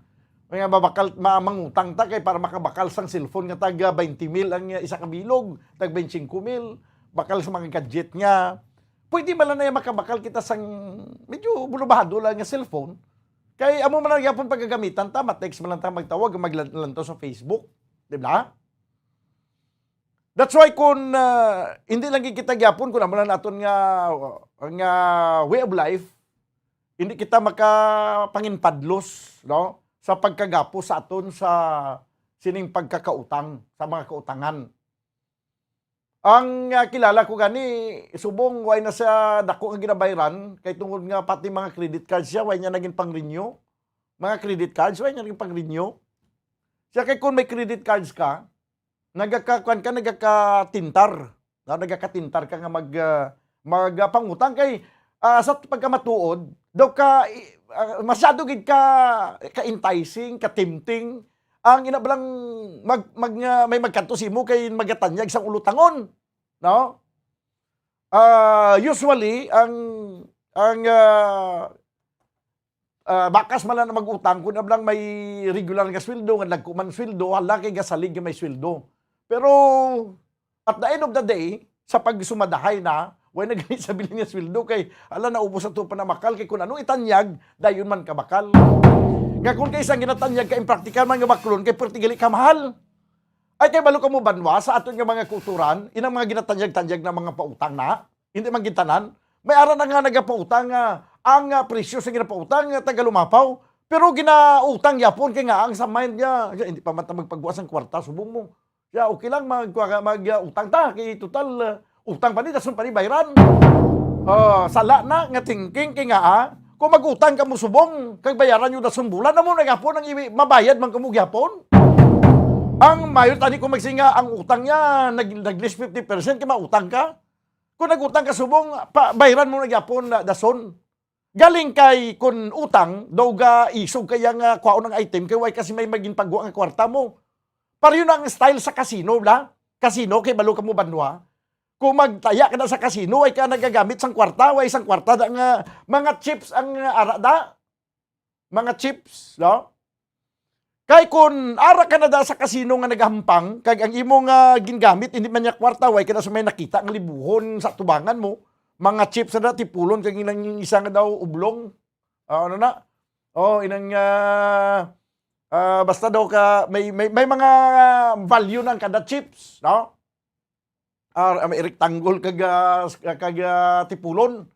Nga babakal mangutang ta kay para makabakal sang cellphone nga tag 20,000 ang isa ka bilog, tag 25,000 bakal sa mga gadget nga pwede ba lang na makabakal kita sang medyo bulubahado lang nga cellphone? Kay amo man lang yapon pagagamitan ta, ma-text man lang ta, magtawag, maglanto sa Facebook. Di ba? That's why kung hindi lang kita gyapon kung amo lang naton nga way of life, hindi kita makapanginpadlos, no? Sa pagkagapo sa aton sa sining pagkakautang, sa mga kautangan. Ang kilala ko gani, subong way na sa dako nga ginabayran, kay tungod nga pati mga credit cards siya, way niya naging pang-renew. Mga credit cards, way niya naging pang-renew. Siya kay kung may credit cards ka, nagakatintar. Nagakatintar ka nga magpangutang kay sa pagkamatuod, daw ka masyado gid ka enticing, ka tempting. Ang inabalang may magkanto si mo kay magatanyag sang ulutangon, no? Usually ang bakas man lang na mag-utang kun ablang may regular nga sweldo nga dagko man sweldo, hala kay gasalig nga may sweldo. Pero at the end of the day, sa pagsumadahay na, way na ganit sa bilin nga sweldo kay ala naubos ato pa na makal kay kun ano itanyag, dayon man ka bakal. Nga kung kayo isang ginatanyag ka impractical man nga baklon, kay pertigali ka mahal. Ay kay balo ka mo banwa sa aton nga mga kulturan, inang mga ginatanyag-tanyag na mga pautang na, hindi man gintanan, may ara na nga nagapautang ang presyo sa ginapautang tagalumapaw, pero ginautang yapon kay nga ang sa mind niya, hindi pa man ta magpagbuwas ang kwarta, subong mo. Ya, okay lang mag-utang ta, kay total utang pa ni, dasun pa ni bayran. Sala na nga thinking kay nga kung mag-utang ka mo subong, kag bayaran yung dasun bulan, na mo nagapon ang mabayad man kamog yapon. Ang mayor tani kung magsinga, ang utang niya, nag-list 50%, kaya mautang ka. Kung nag-utang ka subong, bayaran mo nagyapon dason. Galing kay kung utang, daw ga isog kaya nga kwaon ng item, kaya way kasi may maging pagwa ang kwarta mo. Para yun ang style sa casino, la? Casino, kay balo ka mo banwa. Kung magtaya ka na sa casino, ay ka nagagamit sang kwarta, way isang kwarta da nga mga chips ang arada. Mga chips, no? Kay kung ara ka na da sa casino nga nagahampang, kag ang imong gingamit, hindi man niya kwarta, way ka na sa may nakita ang libuhon sa tubangan mo, mga chips na da, tipulon, kag ilang isa nga daw ublong. Ano na? Inang, basta daw ka, may mga value ng kada chips, no? May rectangle kag tipulon.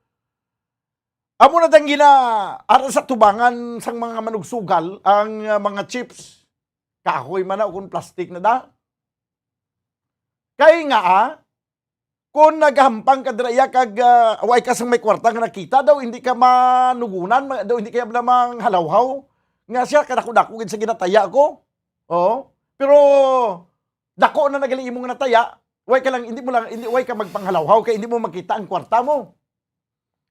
Amo na dang ara sa tubangan sang mga manugsugal ang mga chips. Kahoy man na kung plastic na da. Kay nga kung naghampang ka draya kag away ka sang may kwarta nga nakita daw hindi ka manugunan, daw hindi ka lamang halawhaw. Nga siya kadako-dako gid sa ginataya ko. Pero dako na nagali imong nataya. Way ka lang, hindi way ka magpanghalawhaw kay hindi mo makita ang kwarta mo.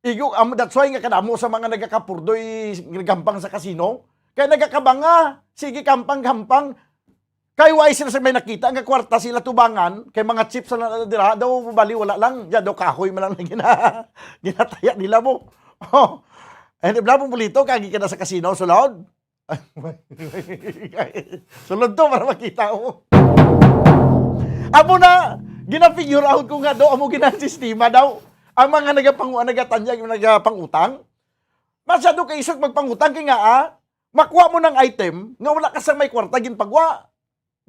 That's why nga kadamo sa mga nagakapurdoy gampang sa kasino, kay nagakabanga, sige kampang-gampang, kay way sila sa may nakita ang kwarta sila tubangan, kay mga chips na dira, daw bali wala lang, ya daw kahoy man lang ginataya nila mo. Hindi bla mong bulito, kagi ka na sa kasino, sulod. Sulod to para makita mo. Amo na, gina-figure out ko nga daw, amo ginasistema daw. Ang mga nagatanyag, nagapangutang. Masyado ka isog magpangutang, kaya nga, makuha mo ng item, nga wala ka sa may kwarta, ginpagwa.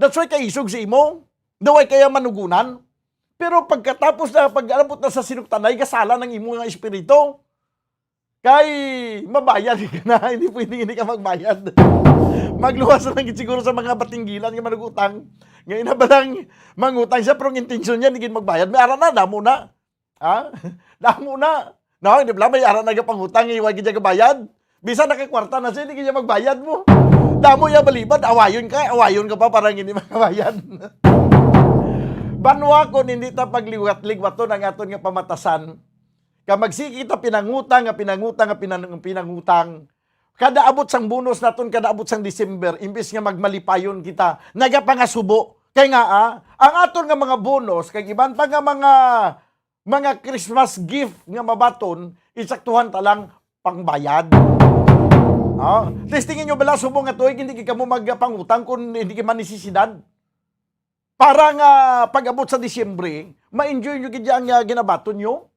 That's why ka isog si imo. Daw ay kaya manugunan. Pero pagkatapos na, pag-alabot na sa sinuktanay, kasala ng imo nga espiritu. Kay, mabayad ka na, hindi pwedeng hindi ka magbayad. Magluwas na lang siguro sa mga batinggilan nga manugutang. Ngayon na ba lang mangutang siya, pero ang intensyon niya, hindi magbayad. May ara na, damo na. Damo na. No, hindi ba may ara na pangutang, iwag niya kabayad. Bisa nakakwarta na siya, hindi niya magbayad mo. Damo niya balibad, awayon ka pa, parang hindi magbayad. Banwa ko, hindi ta pagliwat-ligwaton ang aton nga pamatasan. Kamagsiki kita pinangutang. Kada abot sang bonus naton, kada abot sang December, imbes nga magmalipayon kita, nagapangasubo. Kaya nga, ang aton nga mga bonus, kay iban pa nga mga Christmas gift nga mabaton, isaktuhan talang pangbayad. Testingin nyo bala, subong nga tuig, hindi ka mo magpangutang kung hindi ka manisisidad. Para nga pag abot sa Disyembre, ma-enjoy nyo kaya ang ginabaton nyo.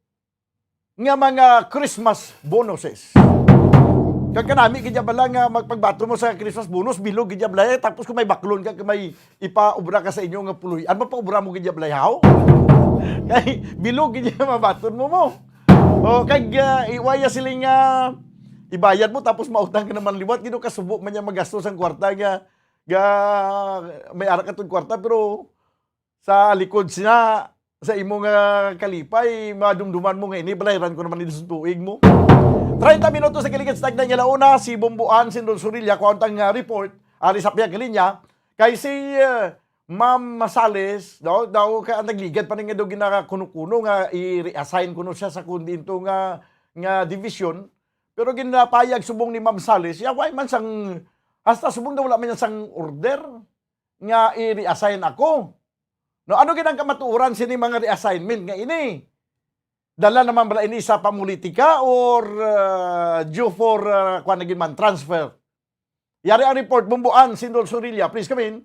nga mga Christmas bonuses. Kagkanami kanya bala nga magpagbato mo sa Christmas bonus, bilog kanya balay, tapos kung may baklon ka, may ipaubra ka sa inyo nga puloy, ano pa ubra mo kanya balay, how? Kay bilog kanya mabaton mo. O kag iwaya sila nga ibayad mo tapos mautang ka naman liwat, gino kasubo man niya magastos ang kwarta nga may ara ka tong kwarta pero sa likod sina sa imo nga kalipay madumduman mo nga ini balayran ko naman sa tuig mo. 30 minutos sa kalikat stag na niya launa, si Bomboan, si Don Surilla, kuwantang report, ali sa piyag kalinya, kay si Ma'am Sales, daw ka nagligad pa nga daw ginakakuno-kuno nga i-reassign kuno siya sa kundi ito nga division, pero ginapayag subong ni Ma'am Sales, why man sang, hasta subong daw wala man sang order nga i-reassign ako. No, ano ginang kamatuuran sini mga reassignment nga ini? Dala naman ba ini sa pamulitika or due for transfer? Yari ang report, Bomboan, Sindol Surilla, please come in.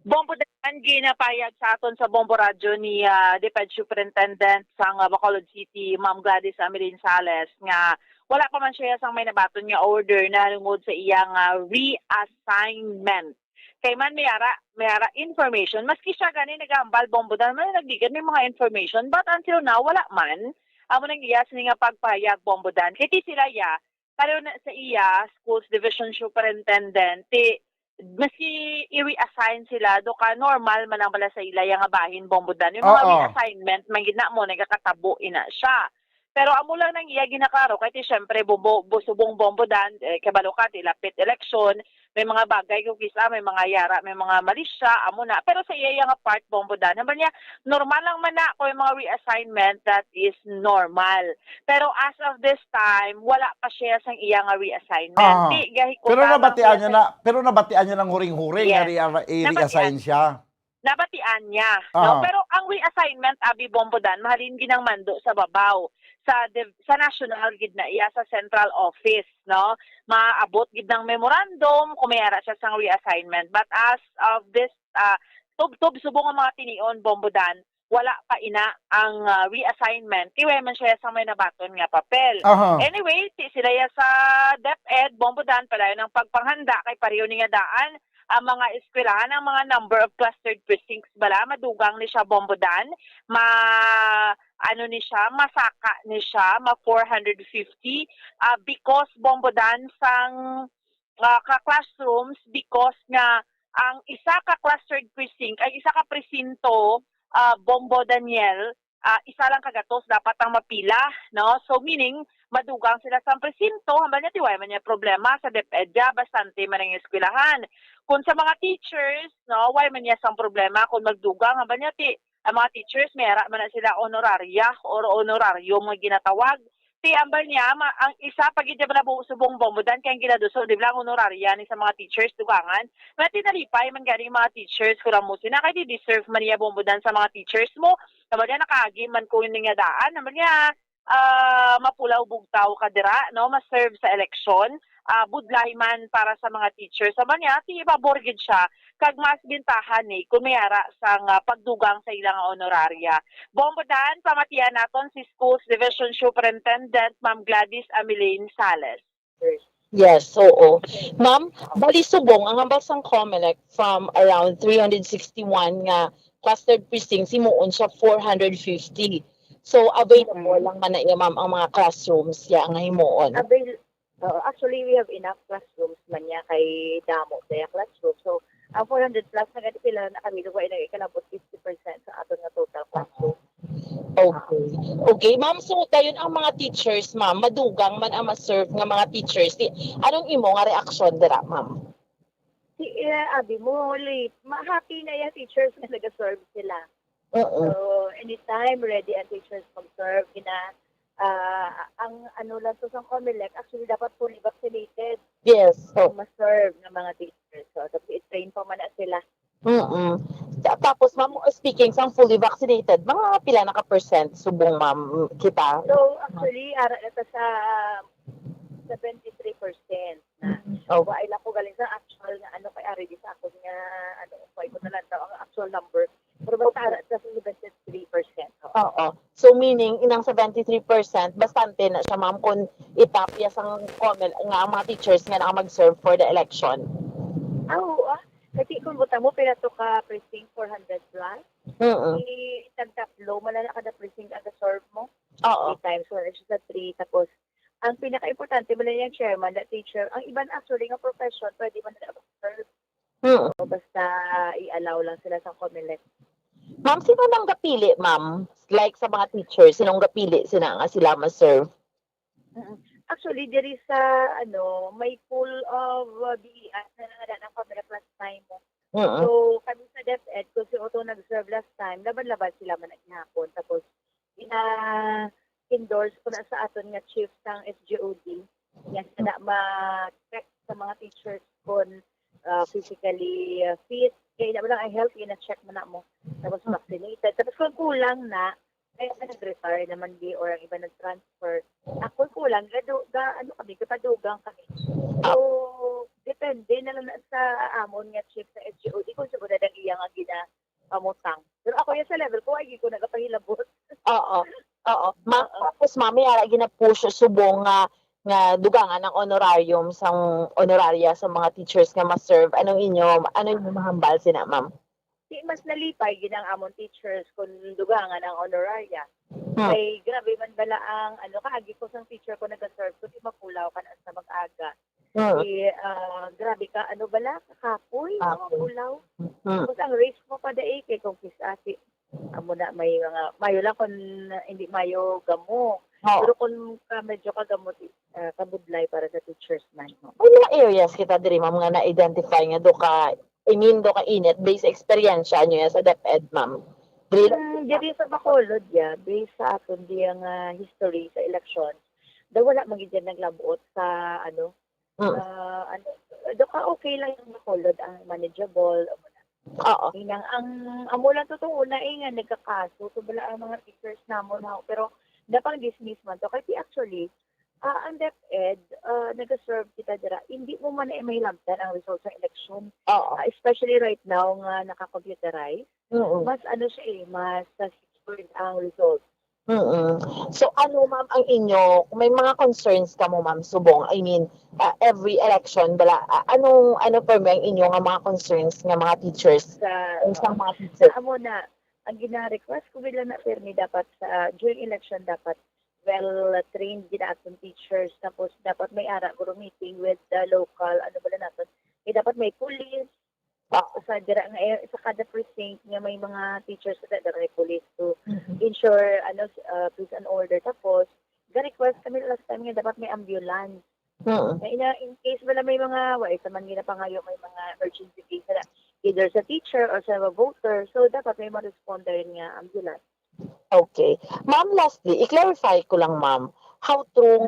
Bombo dan ginapayag sa aton sa Bombo Radio ni DepEd Superintendent sa Bacolod City, Ma'am Gladys Amelin Sales, nga wala pa man siya sang may nabaton nga order na lungod sa iyang reassignment. Kay man mayara information, maski siya gani nagambal Bombo dan man nagdigan may mga information, but until now wala man amo nang iya sini nga pagpayag Bombo dan. Kiti sila pero na sa iya schools division superintendent maski i-reassign sila do ka normal man ang bala sa ila yang bahin Bombo dan. Yung mga reassignment mangina mo nagakatabo ina siya. Pero amo lang nang iya ginakaro kay syempre subong Bombo dan kabalo ka lapit election, may mga bagay kung kisa, may mga yara, may mga malisya, amo na. Pero sa iya yung part Bombo dan, naman niya, normal lang man na ako yung mga reassignment, that is normal. Pero as of this time, wala pa siya sa iya nga reassignment. Pero nabatian niya ng huring-huring Yes. nga i-reassign siya. Nabatian niya. No? Pero ang reassignment, Abi Bombo dan, mahalin ginang mando sa babaw. Sa national gid na iya sa central office, no, maabot gid ng memorandum kung may ara siya sang reassignment, but as of this tub subong ang mga tinion Bombo dan, wala pa ina ang reassignment kiwe man siya sa may nabaton nga papel. Anyway, sila ya sa DepEd Bombo dan padayon ng pagpanghanda kay pareho ni nga daan ang mga eskwelahan, ang mga number of clustered precincts bala madugang ni siya Bombo dan, masaka ni siya, 450 because Bombo dan sang ka-classrooms because nga ang isa ka clustered precinct ay isa ka presinto Bombo Daniel, isa lang kagatos dapat ang mapila, no? So meaning madugang sila sa presinto, hambal niya tiway man niya problema sa DepEd bastante man ang eskwelahan. Kung sa mga teachers, no, why man niya sang problema kung magdugang, hambal niya ang mga teachers, may ara man na sila honoraria or honoraryo mga ginatawag. Ambal niya, ang isa pagidya ba na subong Bombo dan, kaya ginaduso, di ba honoraria ni sa mga teachers, dugangan. Mga tinalipay, man galing mga teachers, kurang mo sila, kaya di-deserve man niya Bombo dan sa mga teachers mo. Naman niya, nakaagi man ko yung nga daan. Naman niya, mapulaw bugtaw kadira, no, ma-serve sa eleksyon. Budlahi man para sa mga teachers. Naman niya, ipaborgid siya kag mas bintahan kung may ara sang pagdugang sa ilang honoraria. Bombo dan, pamatian naton si Schools Division Superintendent Ma'am Gladys Amelin Sales. Yes, oo. Ma'am, bali subong ang hambal sang COMELEC from around 361 nga clustered precincts himuon sa 450. So available lang man na iya ma'am ang mga classrooms ya nga himuon. Actually, we have enough classrooms man niya kay damo sa classroom. So, ang 400 plus na ganito pila na kami luwa ay ikalabot 50% sa aton nga total classroom. Okay, ma'am. So, dayon ang mga teachers, ma'am, madugang man ang ma-serve nga mga teachers. Anong imo nga reaksyon dira, ma'am? Abi mo, happy na yung teachers na nag-serve sila. So, anytime ready ang teachers mag-serve, ang lang to sa COMELEC, actually dapat fully vaccinated. Yes. So, ma-serve ng mga teachers. So, i-train pa man na sila. Tapos, ma'am, speaking sa fully vaccinated, mga pila na ka% subong, ma'am, kita? So, actually, ara ito sa 73% na. Ay lang ko galing sa actual na kay ari di sa ako nga ko na lang daw ang actual number. Pero basta ara sa 73%. Oo. So meaning inang 73% bastante na siya ma'am kung itapya sang COMELEC nga ang mga teachers nga na mag-serve for the election. Kasi kung buta mo, pinato ka precinct 400 plus, itagtaplo, malala ka na precinct ang serve mo. 3 times, so siya sa 3, tapos ang pinaka-importante mo na yung chairman, the teacher, ang iban actually nga profession, pwede man na mag-serve. So, basta i-allow lang sila sa COMELEC. Ma'am, sino nang gapili, ma'am? Like sa mga teachers, sinong gapili sila nga sila ma-serve? Actually, there is may pool of BES na nangalan ng COMELEC last time mo. So, kami sa DepEd, kung si Otto nag-serve last time, laban-laban sila man naghihapon. Tapos, endorse ko na sa aton nga chief ng SGOD. Yan na ma-check sa mga teachers kung physically fit. Kaya na lang ang health, na-check mo na mo. Tapos vaccinated. Tapos kung kulang na, ay nag-retire naman di or ang iba nag-transfer. Kung kulang, kapadugang kami. So, depende na lang sa amon nga chief sa SGOD kung siguro na iya nga ginapamutang. Pero ako yan sa level ko, ay ko nagapahilabot. Oo. Tapos mami, gina-push subong nga dugangan ng honorarium sang honoraria sa mga teachers nga ma-serve. Ano inyo mahambal sina, ma'am? Di mas nalipay ginang amon teachers kung dugangan ang honoraria. Ay grabe man bala ang kaagi ko sang teacher ko nag-serve ko di makulaw ka na sa mag-aga. Grabe ka bala kapoy makulaw. Tapos ang risk mo pa dai kay kung kisati amo na may mga mayo lang kung hindi mayo gamo. Pero kung medyo kagamot kabudlay para sa teachers man. May mga areas kita diri ma'am nga na-identify nga do ka init based experience nyo sa DepEd, ma'am. Diri sa Bacolod based sa aton diyang history sa elections. Daw wala magiging naglabot sa ka okay lang yung Bacolod ang manageable. Inang ang amo lang totoo na nga nagkakaso so bala ang mga teachers namon pero napang dismiss man to kasi actually ang DepEd nag-serve kita dira hindi mo man may lamtan ang results sa election especially right now nga naka-computerize mas siya mas secured ang results. So ma'am ang inyo kung may mga concerns ka mo ma'am subong I mean every election bala ano per ang inyo nga mga concerns nga mga teachers sa mga teachers amo na ang gina-request ko bilang na permi dapat sa during election dapat well-trained ginatong teachers tapos dapat may ara guro meeting with the local naton dapat may police sa dira nga sa kada precinct nga may mga teachers sa dira police to ensure peace and order tapos ga-request kami last time nga dapat may ambulance in case wala may mga sa man ginapangayo may mga emergency case na either sa teacher or sa voter so dapat may ma-responder nga ambulance. Okay. Ma'am, lastly, i-clarify ko lang, ma'am. How true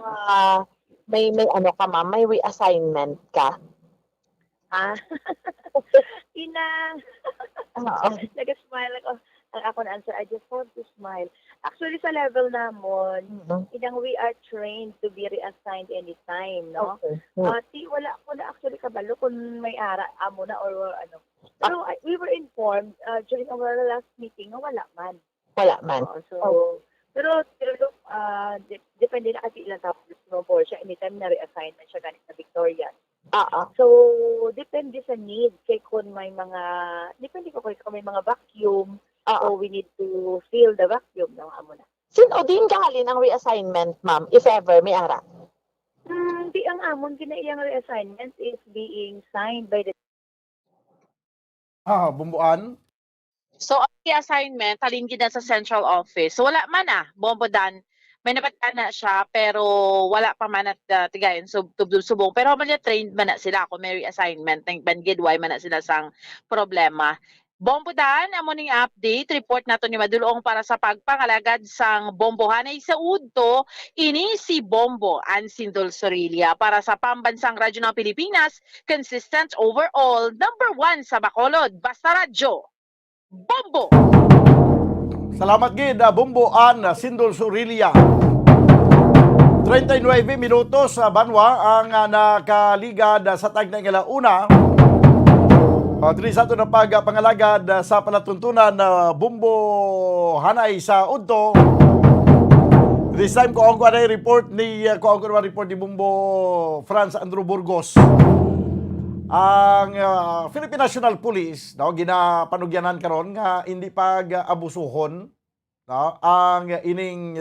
may ka, ma'am? May reassignment ka? Nag-smile ako. Ang ako na answer, I just want to smile. Actually, sa level namon, we are trained to be reassigned anytime, no? Okay. Wala ko na actually kabalo kung may ara, amo na or Pero we were informed during our last meeting, wala man. Pero depende na kasi ilang tapos mo po siya. Anytime na reassign na siya ganit sa Victoria. So, depende sa need. Kaya kung may depende ko kung may mga vacuum, so we need to fill the vacuum. Amo na. Sino din kahalin ang reassignment, ma'am, if ever may ara? Di ang amon kinaiyang reassignment is being signed by the Bumbuan? So, ang assignment, halin gina sa central office. So, wala man Bombodan. May napatan na siya, pero wala pa man at tigayon subong. Pero trained man na sila kung may assignment. Bangidway man na sila sang problema. Bombodan, amoning update, report nato ni Madulong para sa pagpangalagad sang bombohanay sa udto, ini si Bombo Ansindol Sorilia para sa pambansang radyo ng Pilipinas, consistent overall, #1 sa Bacolod, basta radyo. Bombo! Salamat gid, Bomboan Sindol Sorilia. 39 minutos sa Banwa ang nakaligad sa tag ng alauna. Dili sa ito na pagpangalagad sa palatuntunan Bombo Hanay sa Udto. This time ko ang report ni Bumbo Franz Andrew Burgos. Ang Philippine National Police, no, ginapanugyanan karon nga hindi pag-abusuhon, no, ang ining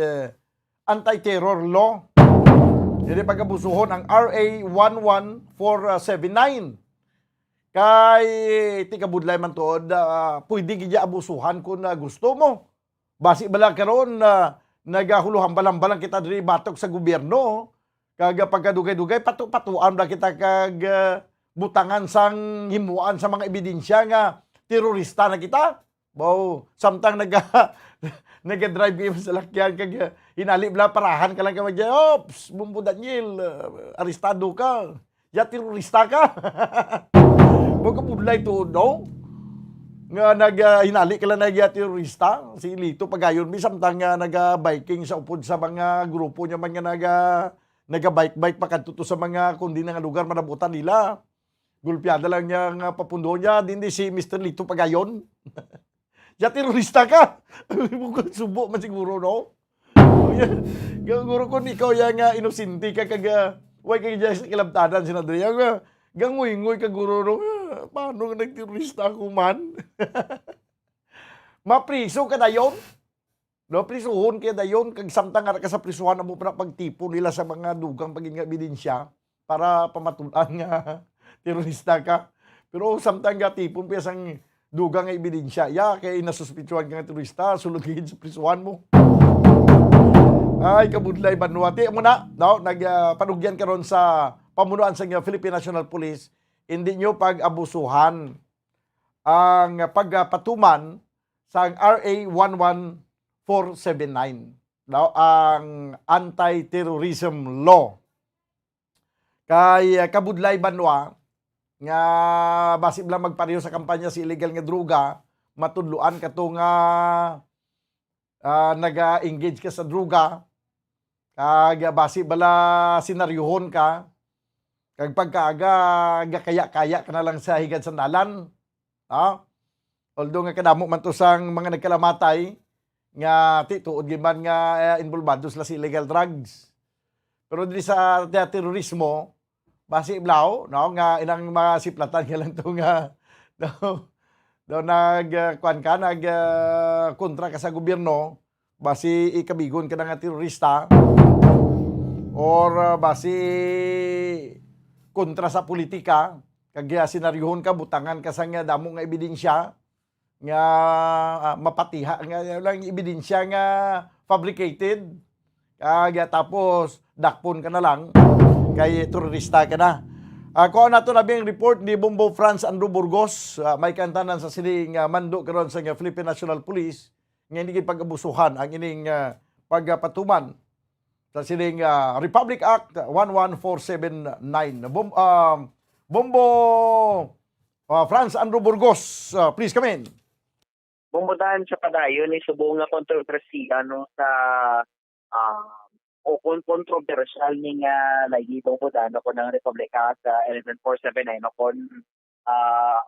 anti-terror law. Hindi pag-abusuhon ang RA 11479. Kay tikabudlay man tuod, pwede gidya abusuhan kung gusto mo. Basi bala karon nagahuluhan balang-balang kita diri batok sa gobyerno. Kag pagkadugay-dugay patuan ba kita kag butangan sang himuan sa mga ebidensya nga terorista na kita. Wow, samtang nag-drive kayo sa lakyan kag hinali bla parahan ka lang ka magya. Ops, Bumbo Daniel, arestado ka. Ya terorista ka. Huwag ka budlay to, no? Nga hinali ka lang na terorista. Si Lito pagayon mi samtang nag-biking sa upod sa mga grupo niya man nga nag-bike-bike pakadto sa mga kundi nga lugar manabutan nila. Gulpiada lang niya nga papundo niya. Hindi si Mr. Lito pagayon. Ya terorista ka. Subo man siguro, no? Siguro kung ikaw yung inusinti ka kag way kag sa kilabtadan sinadri. Gangoy-ngoy kag guro, no? Paano nga nagterorista ako man? Mapriso ka dayon? No, prisuhon kaya dayon kag samtang ara ka sa prisuhan mo para pagtipo nila sa mga dugang paging ebidensya para pamatulan nga terorista ka. Pero samtang tipon pa sang dugang nga ebidensya, kay nasuspitsuhan ka nga terorista, sulod sa prisuhan mo. Ay, kabudlay Banuati. Muna, no, nagpanugyan ka ron sa pamunuan sa Philippine National Police, hindi nyo pag-abusuhan ang pagpatuman sa RA 11479, no, ang anti-terrorism law. Kay kabudlay Banwa, nga basib lang magpareho sa kampanya si illegal nga droga, matudluan ka to nga nag-engage ka sa droga, kag basi bala senaryohon ka, kag pagkaaga kaya-kaya ka na lang sa higad sandalan. Although nga kadamo man to sang mga nagkalamatay nga tuod giman nga involvado sila sa illegal drugs. Pero dili sa terorismo, basi iblaw, no, nga inang mga siplatan nga lang to nga kontra ka sa gobyerno, basi ikabigon ka na nga terorista, or basi kontra sa politika, kag senaryohon ka, butangan ka sa nga damo nga ebidensya, nga mapatiha nga lang ebidensya nga fabricated, kag tapos dakpon ka na lang, kay terorista ka na. Kung nato na biyang report ni Bumbo Franz Andrew Burgos, may kantanan sa sining mando karon sa Philippine National Police, nga hindi pag-abusuhan ang ining pagpatuman sa sining Republic Act 11479. Bumbo Franz Andrew Burgos, please come in. Bumbudan sa padayon ni subong nga kontrobersiya no sa o kontrobersyal ni nga nagitong po dano ko ng Republika sa 11479 no kon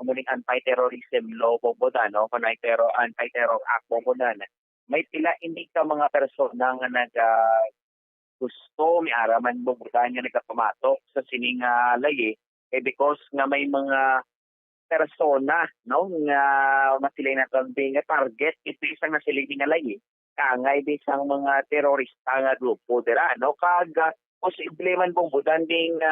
muling anti-terrorism law po dano kon anti-terror act po dano. May pila hindi ka mga persona nga gusto mi araman bumbudan nga nagapamatok sa sining layi because nga may mga persona no nga masilay na being a target ito isang nasiling nga layi kangay bisang mga terorista nga grupo dira no kag posible man bumbudan ding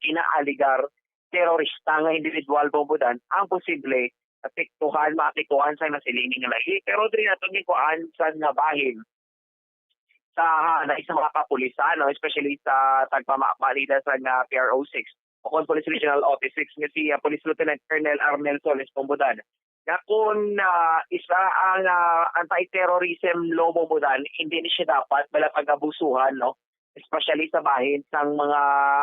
kinaaligar terorista nga individual bumbudan ang posible maapektuhan sa nasiling nga layi pero diri naton ni kuan sa nga bahin sa isa mga kapulisan, no? Especially sa tagpamamalida sa PRO 6 o Police Regional Office 6 nga si Police Lieutenant Colonel Arnel Soles Pombudan. Na kung isa ang anti-terrorism law Pombudan, hindi ni siya dapat bala pag-abusuhan, no? Especially sa bahin sang mga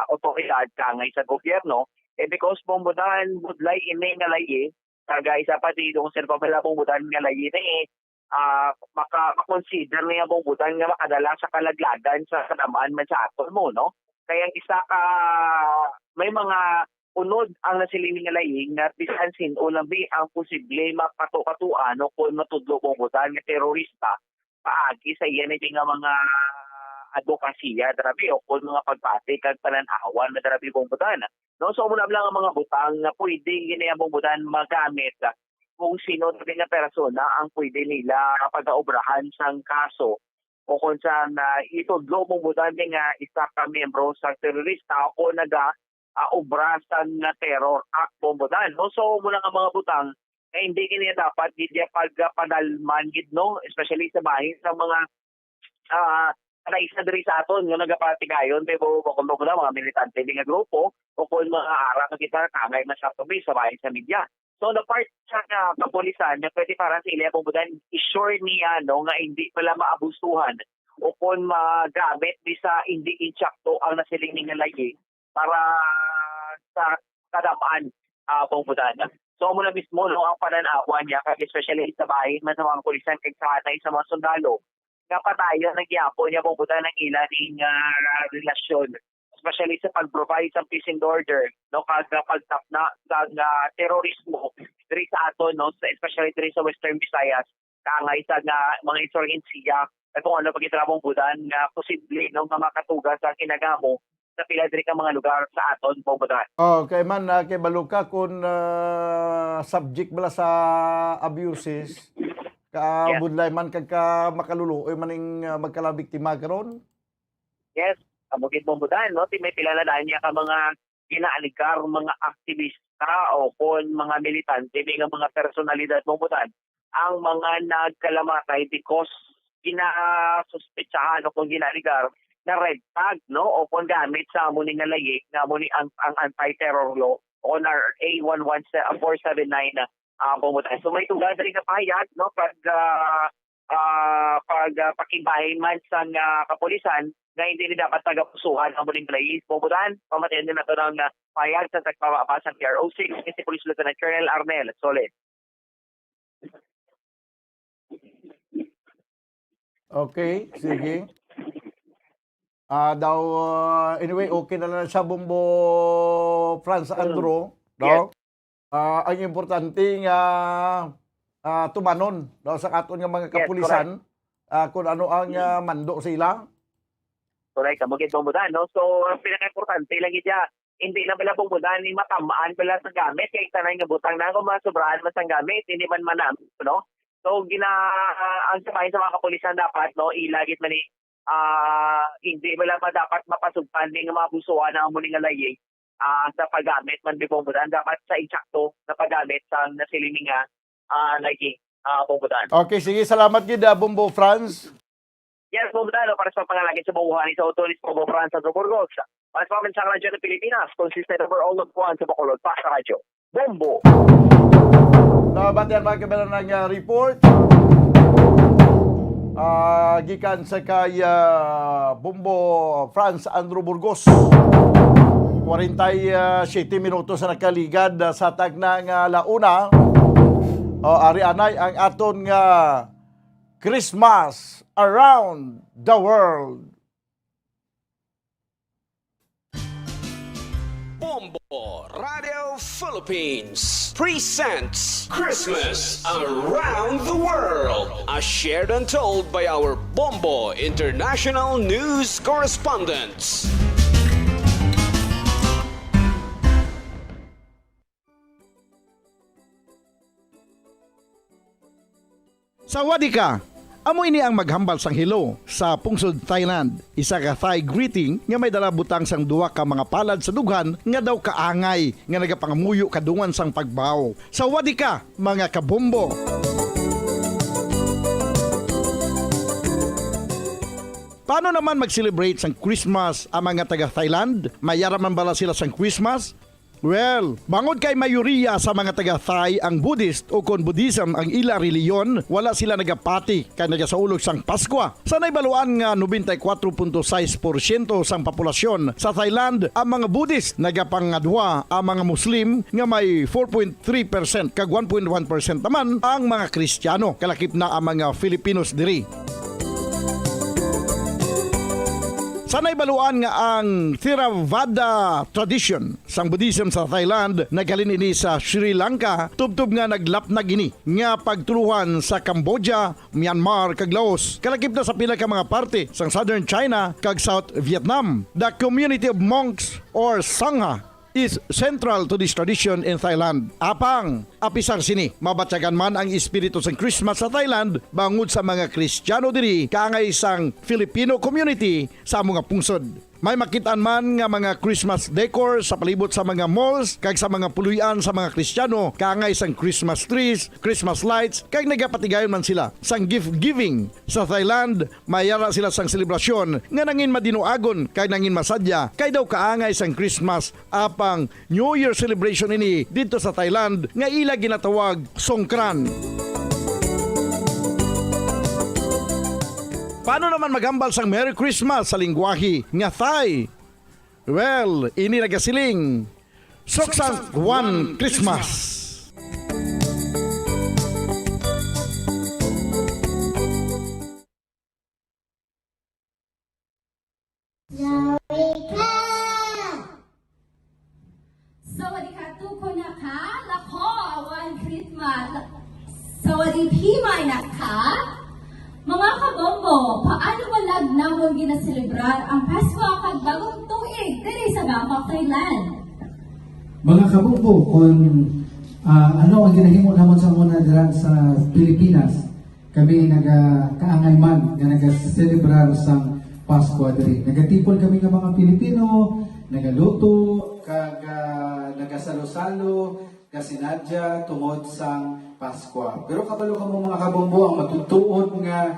otoridad kangay sa gobyerno. Because Pombudan budlay ini nga layi, kagay sa pati kung sir pa bala Pombudan nga layi maka-consider niya bumbutan nga makadala sa kalaglagan sa kanamaan man sa aton mo, no? Kaya isa ka, may mga unod ang nasiling nga laying na bisan sin o lambi ang posible makatukatuan no kung matudlo bumbutan nga terorista paagi sa iyan iti nga mga advokasya darabi o kung mga pagpati kag pananawan na darabi bumbudan. No, so muna lang ang mga butang na pwede ginaya bumbudan magamit kung sino darabi nga persona ang pwede nila pag-obrahan sang kaso o kung saan itudlo bumbudan nga isa ka miyembro sa terorista o obra sang terror act bumbudan. No, so muna ang mga butang hindi kini dapat hindi pagpadalman gid no, especially sa bahin sa mga isa diri sa aton nga nagapatigayon pero kung mga militante nga grupo o kung mga ara nga kita kangay na sa tubi sa bahin sa media. So the part sa kapulisan na pwede para sa ila bumbudan i-sure niya no nga hindi pala maabusuhan o kung magamit di sa hindi insakto ang nasiling nga lagi para sa kadamaan bumbudan. So muna mismo no ang pananawa niya kag especially sa bahin man sa mga pulisan kag sa mga sundalo nga patayon nagyapo niya bumbudan ng ilaning relasyon especially sa pag-provide sa peace and order no kag pagtap na terorismo diri sa aton no especially diri sa Western Visayas kangay sa mga insurgensiya kung ano pagkitrabong budan nga posible no nga makatugas sa kinagamo sa pila diri ka mga lugar sa aton bumbudan. Kay man kay baluka kung subject bala sa abuses budlay man kagka makaluluoy maning magkalabiktima karon. Yes, abugit bumbudan no ti may pila na niya ka mga ginaalikar mga aktivista o kon mga militante nga mga personalidad bumbudan ang mga nagkalamatay because ginasuspetsahan o kung ginaalikar na red tag no o kung gamit sa muni nga layik nga muni ang anti-terror law on our A11479 bumbudan. So may tugas rin na pahayag no pag pakibahin man sa kapulisan na hindi ni dapat tagapusuhan ang muling playis bumbudan. Pamatayan din na ito ng pahayag sa tagpapapa sa PRO6 si Police Lieutenant Colonel Arnel Solid. Okay, sige. Anyway, okay na lang sa Bombo Franz Andro. No? Yes. Ang importante nga tumanon no, sa aton nga mga kapulisan kung ano ang mando sila. Correct, kamugit bumbudan no. So ang pinaka-importante lang ita hindi na pala bumbudan ni matamaan pala sa gamit kay tanay nga butang na kung masubrahan man sa gamit hindi man manam no. So ang sabahin sa mga kapulisan dapat no ilagit man ni hindi wala pa dapat mapasugpan ng mga busuan ng muling alayig sa paggamit man di bumbudan dapat sa insakto na paggamit sa nasiling nga lagi bumbudan. Okay, sige, salamat gid Bombo Franz. Yes, bumbudan para sa pangalagin sa buuhan sa Autoris Bombo Franz sa Burgos. Para sa sa radyo ng Pilipinas, consistent over all of one sa Bacolod pa sa radyo. Bombo. Nabantian mga kabalan ng report. Gikan sa kay Bombo Franz Andrew Burgos. 47 minutos na nakaligad sa tagnang launa. Ari anay ang aton nga Christmas around the world. Bombo Radio Philippines presents Christmas Around the World, as shared and told by our Bombo International News correspondents. Sawadi ka! Amo ini ang maghambal sang hello sa pungsod Thailand. Isa ka Thai greeting nga may dala butang sang duwa ka mga palad sa dughan nga daw kaangay nga nagapangamuyo kadungan sang pagbaw. Sawadi ka mga kabombo! Paano naman mag-celebrate sang Christmas ang mga taga Thailand? Mayaraman bala sila sang Christmas? Well, bangod kay mayoriya sa mga taga-Thai ang Buddhist o kung Buddhism ang ila reliyon, wala sila nagapati kay nagasaulog sang Pasko. Sa naibaluan nga 94.6% sang populasyon sa Thailand ang mga Buddhist, nagapangadwa ang mga Muslim nga may 4.3% kag 1.1% naman ang mga Kristiyano, kalakip na ang mga Filipinos diri. Sanay baluan nga ang Theravada tradition sang Buddhism sa Thailand naghalin ini sa Sri Lanka tubtob nga naglap na gini nga pagtuluhan sa Cambodia, Myanmar kag Laos. Kalakip na sa pila ka mga parte sang Southern China kag South Vietnam. The community of monks or Sangha is central to this tradition in Thailand. Apang, apisar sini, mabatyagan man ang espiritu sa Christmas sa Thailand bangod sa mga Kristiyano diri kaangay sang Filipino community sa mga pungsod. May makitaan man nga mga Christmas decor sa palibot sa mga malls kag sa mga puluyan sa mga Kristiyano kaangay sang Christmas trees, Christmas lights kag nagapatigayon man sila sang gift giving. Sa Thailand, mayara sila sang selebrasyon nga nangin madinuagon kag nangin masadya kay daw kaangay sang Christmas apang New Year celebration ini dito sa Thailand nga ila ginatawag Songkran. Paano naman magambal sang Merry Christmas sa lingwahe nga Thai? Well, ini nagasiling Soksang One Christmas. Sawadika tuko na ka, lako, One Christmas. Sawadi Pimay na ka. Mga kabombo, paano walag namon ginaselebrar ang Pasko kag bagong tuig diri sa Bangkok, Thailand? Mga kabombo, kung ano ang ginahimo namon sa muna dira sa Pilipinas, kami nagakaangay man nga nagaselebrar sa Pasko diri. Nagatipon kami ng mga Pilipino, nagaluto, kag nagasalo-salo, kasinadya tungod sang Pasko. Pero kabalo kamo mga kabombo ang matutuod nga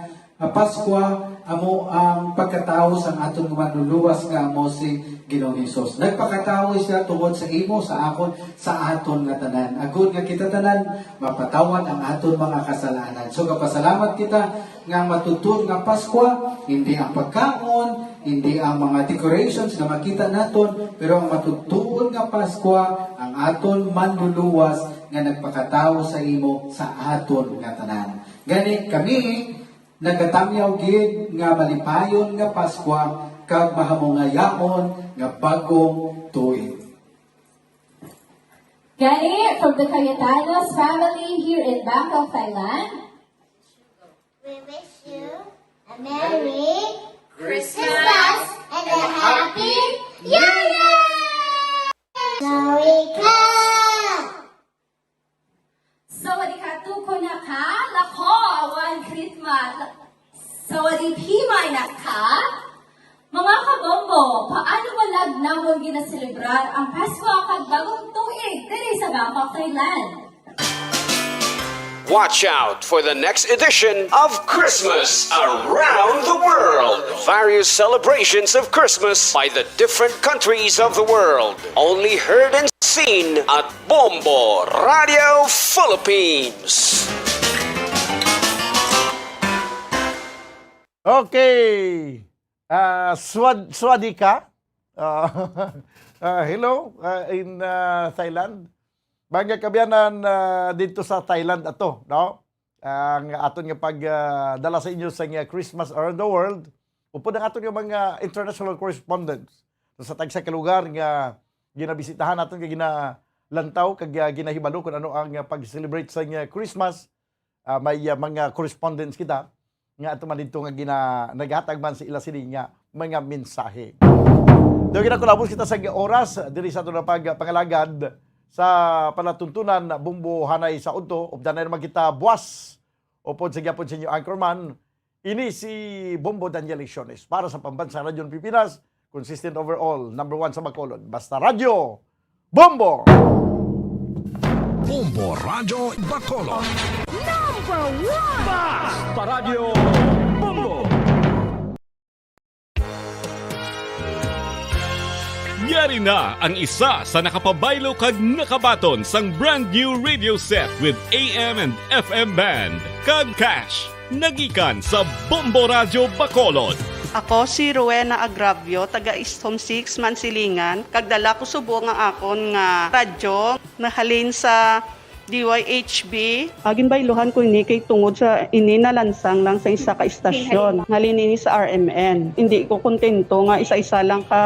Pasko amo ang pagkatao sang aton manluluwas nga amo si Ginoong Hesus. Nagpakatao siya tungod sa imo, sa akon, sa aton nga tanan. Agud nga kita tanan mapatawad ang aton mga kasalanan. So kapasalamat kita nga matutuod nga Pasko, hindi ang pagkaon, hindi ang mga decorations na makita naton, pero ang matutuod nga Pasko ang aton manluluwas nga nagpakatao sa imo sa aton nga tanan. Gani kami nagatamyaw gid nga malipayon nga Pasko kag mahamongayaon nga bagong tuig. Gani, from the Cayetanos family here in Bangkok, Thailand, we wish you a Merry Christmas and a Happy New Year! Sawadika tuko na ka, lako, One Christmas. Sawadi Pimay na ka. Mga kabombo, paano walag namon ginaselebrar ang Pasko kag bagong tuig diri sa Bangkok, Thailand? Watch out for the next edition of Christmas Around the World. Various celebrations of Christmas by the different countries of the world. Only heard and seen at Bombo Radio Philippines. Okay. Swadika. Hello in Thailand. Bangga kabyanan dito sa Thailand ato, no? Ang aton nga pagdala sa inyo sa Christmas around the world. Upod ang aton nga mga international correspondents sa tagsa ka lugar nga ginabisitahan naton kag ginalantaw kag ginahibalo kung ano ang pag-celebrate sa Christmas. May mga correspondents kita nga ato man dito nga naghatag man sa ila sini nga mga mensahe. Daw ginakulabos kita sa oras diri sa aton pangalagad sa panatuntunan Bombo Hanay sa Udto, ubdanay naman kita buwas upod sa gyapon sa inyo anchorman. Ini si Bombo Daniel Lecciones para sa Pambansang Radyo Pilipinas, consistent overall, #1 sa Bacolod. Basta Radyo Bombo! Bombo Radyo Bacolod. #1! Basta Radyo Bombo! Yari na ang isa sa nakapabaylo kag nakabaton sang brand new radio set with AM and FM band. Kag cash, nagikan sa Bombo Radio Bacolod. Ako si Rowena Agravio, taga Eastham 6, Mansilingan. Kagdala ko subo nga akon nga radyo nahalin sa DYHB. Ginbayluhan ko ini kay tungod sa ini nalansang lang sa isa ka istasyon. Nalini sa RMN. Hindi ko kontento nga isa-isa lang ka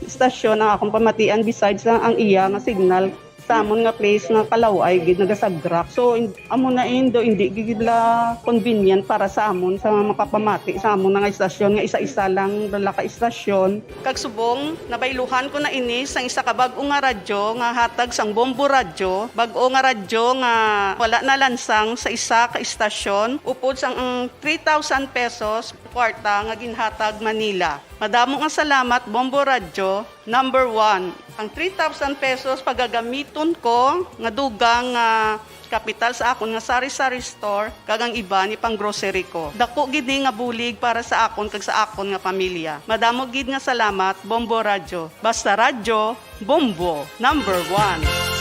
istasyon ang akong pamatian besides lang ang iya nga signal sa amon nga place nga Kalaway gid nagasagrak. So amo na indo hindi gid la convenient para sa amon sa makapamati sa amon nga istasyon nga isa-isa lang dala ka istasyon. Kag subong nabayluhan ko na ini sang isa ka bag-o nga radyo nga hatag sang Bombo Radyo. Bag-o nga radyo nga wala na lansang sa isa ka istasyon. Upod sang 3,000 pesos kwarta nga ginhatag Manila. Madamo nga salamat Bombo Radyo. Number 1, ang 3,000 pesos pagagamiton ko nga dugang kapital sa akon nga sari-sari store kag ang iba ni pang grocery ko. Dako gid ni nga bulig para sa akon kag sa akon nga pamilya. Madamo gid nga salamat Bombo Radyo. Basta radyo, Bombo, number 1.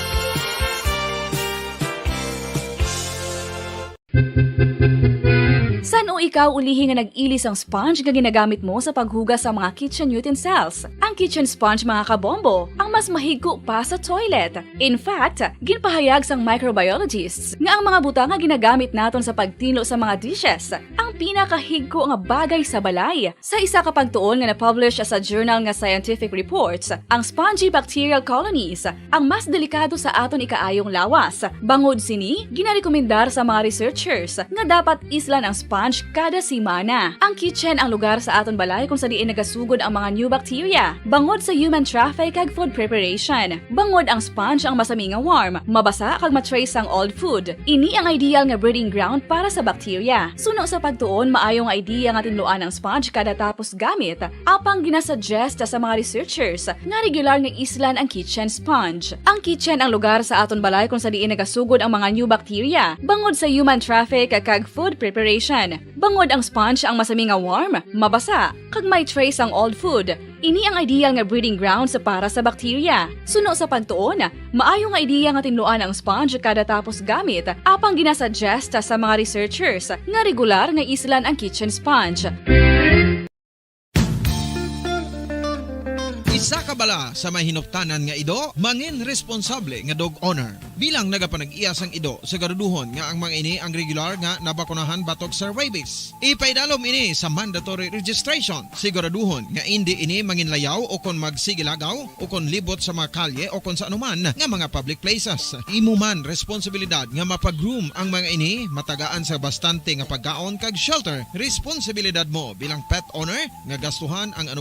San o ikaw ulihi nga nag-ilis ang sponge nga ginagamit mo sa paghugas sa mga kitchen utensils? Ang kitchen sponge mga kabombo, ang mas mahigko pa sa toilet. In fact, ginpahayag sang microbiologists nga ang mga buta nga ginagamit naton sa pagtilo sa mga dishes ang pinakahigko nga bagay sa balay. Sa isa ka pagtuon nga na-publish sa journal nga Scientific Reports, ang spongy bacterial colonies ang mas delikado sa aton ikaayong lawas. Bangod sini, ginarekomendar sa mga researchers nga dapat islan ang sponge kada simana. Ang kitchen ang lugar sa aton balay kung sa diin nagasugod ang mga new bacteria. Bangod sa human traffic kag food preparation. Bangod ang sponge ang masami nga warm, mabasa kag matrace ang old food. Ini ang ideal nga breeding ground para sa bacteria. Suno sa pagtuon, maayong idea nga tinluan ang sponge kada tapos gamit. Apang ginasuggest sa mga researchers nga regular nga islan ang kitchen sponge. Ang kitchen ang lugar sa aton balay kung sa diin nagasugod ang mga new bacteria. Bangod sa human traffic kag food preparation. Bangod ang sponge ang masami nga warm, mabasa, kag may trace ang old food. Ini ang ideal nga breeding ground sa para sa bacteria. Suno sa pagtuon, maayo nga idea nga tinluan ang sponge kada tapos gamit, apang ginasuggest sa mga researchers nga regular nga islan ang kitchen sponge. Isa ka bala sa may hinuptanan nga ido, mangin responsable nga dog owner. Bilang nagapanag-iyas ang ido, siguraduhon nga ang mga ini ang regular nga nabakunahan batok sa rabies. Ipaidalom ini sa mandatory registration. Siguraduhon nga hindi ini manginlayaw o kon magsigilagaw o kon libot sa mga kalye o kon sa anuman nga mga public places. Imo man responsibilidad nga mapag-groom ang mga ini, matagaan sa bastante nga pagkaon kag shelter. Responsibilidad mo bilang pet owner nga gastuhan ang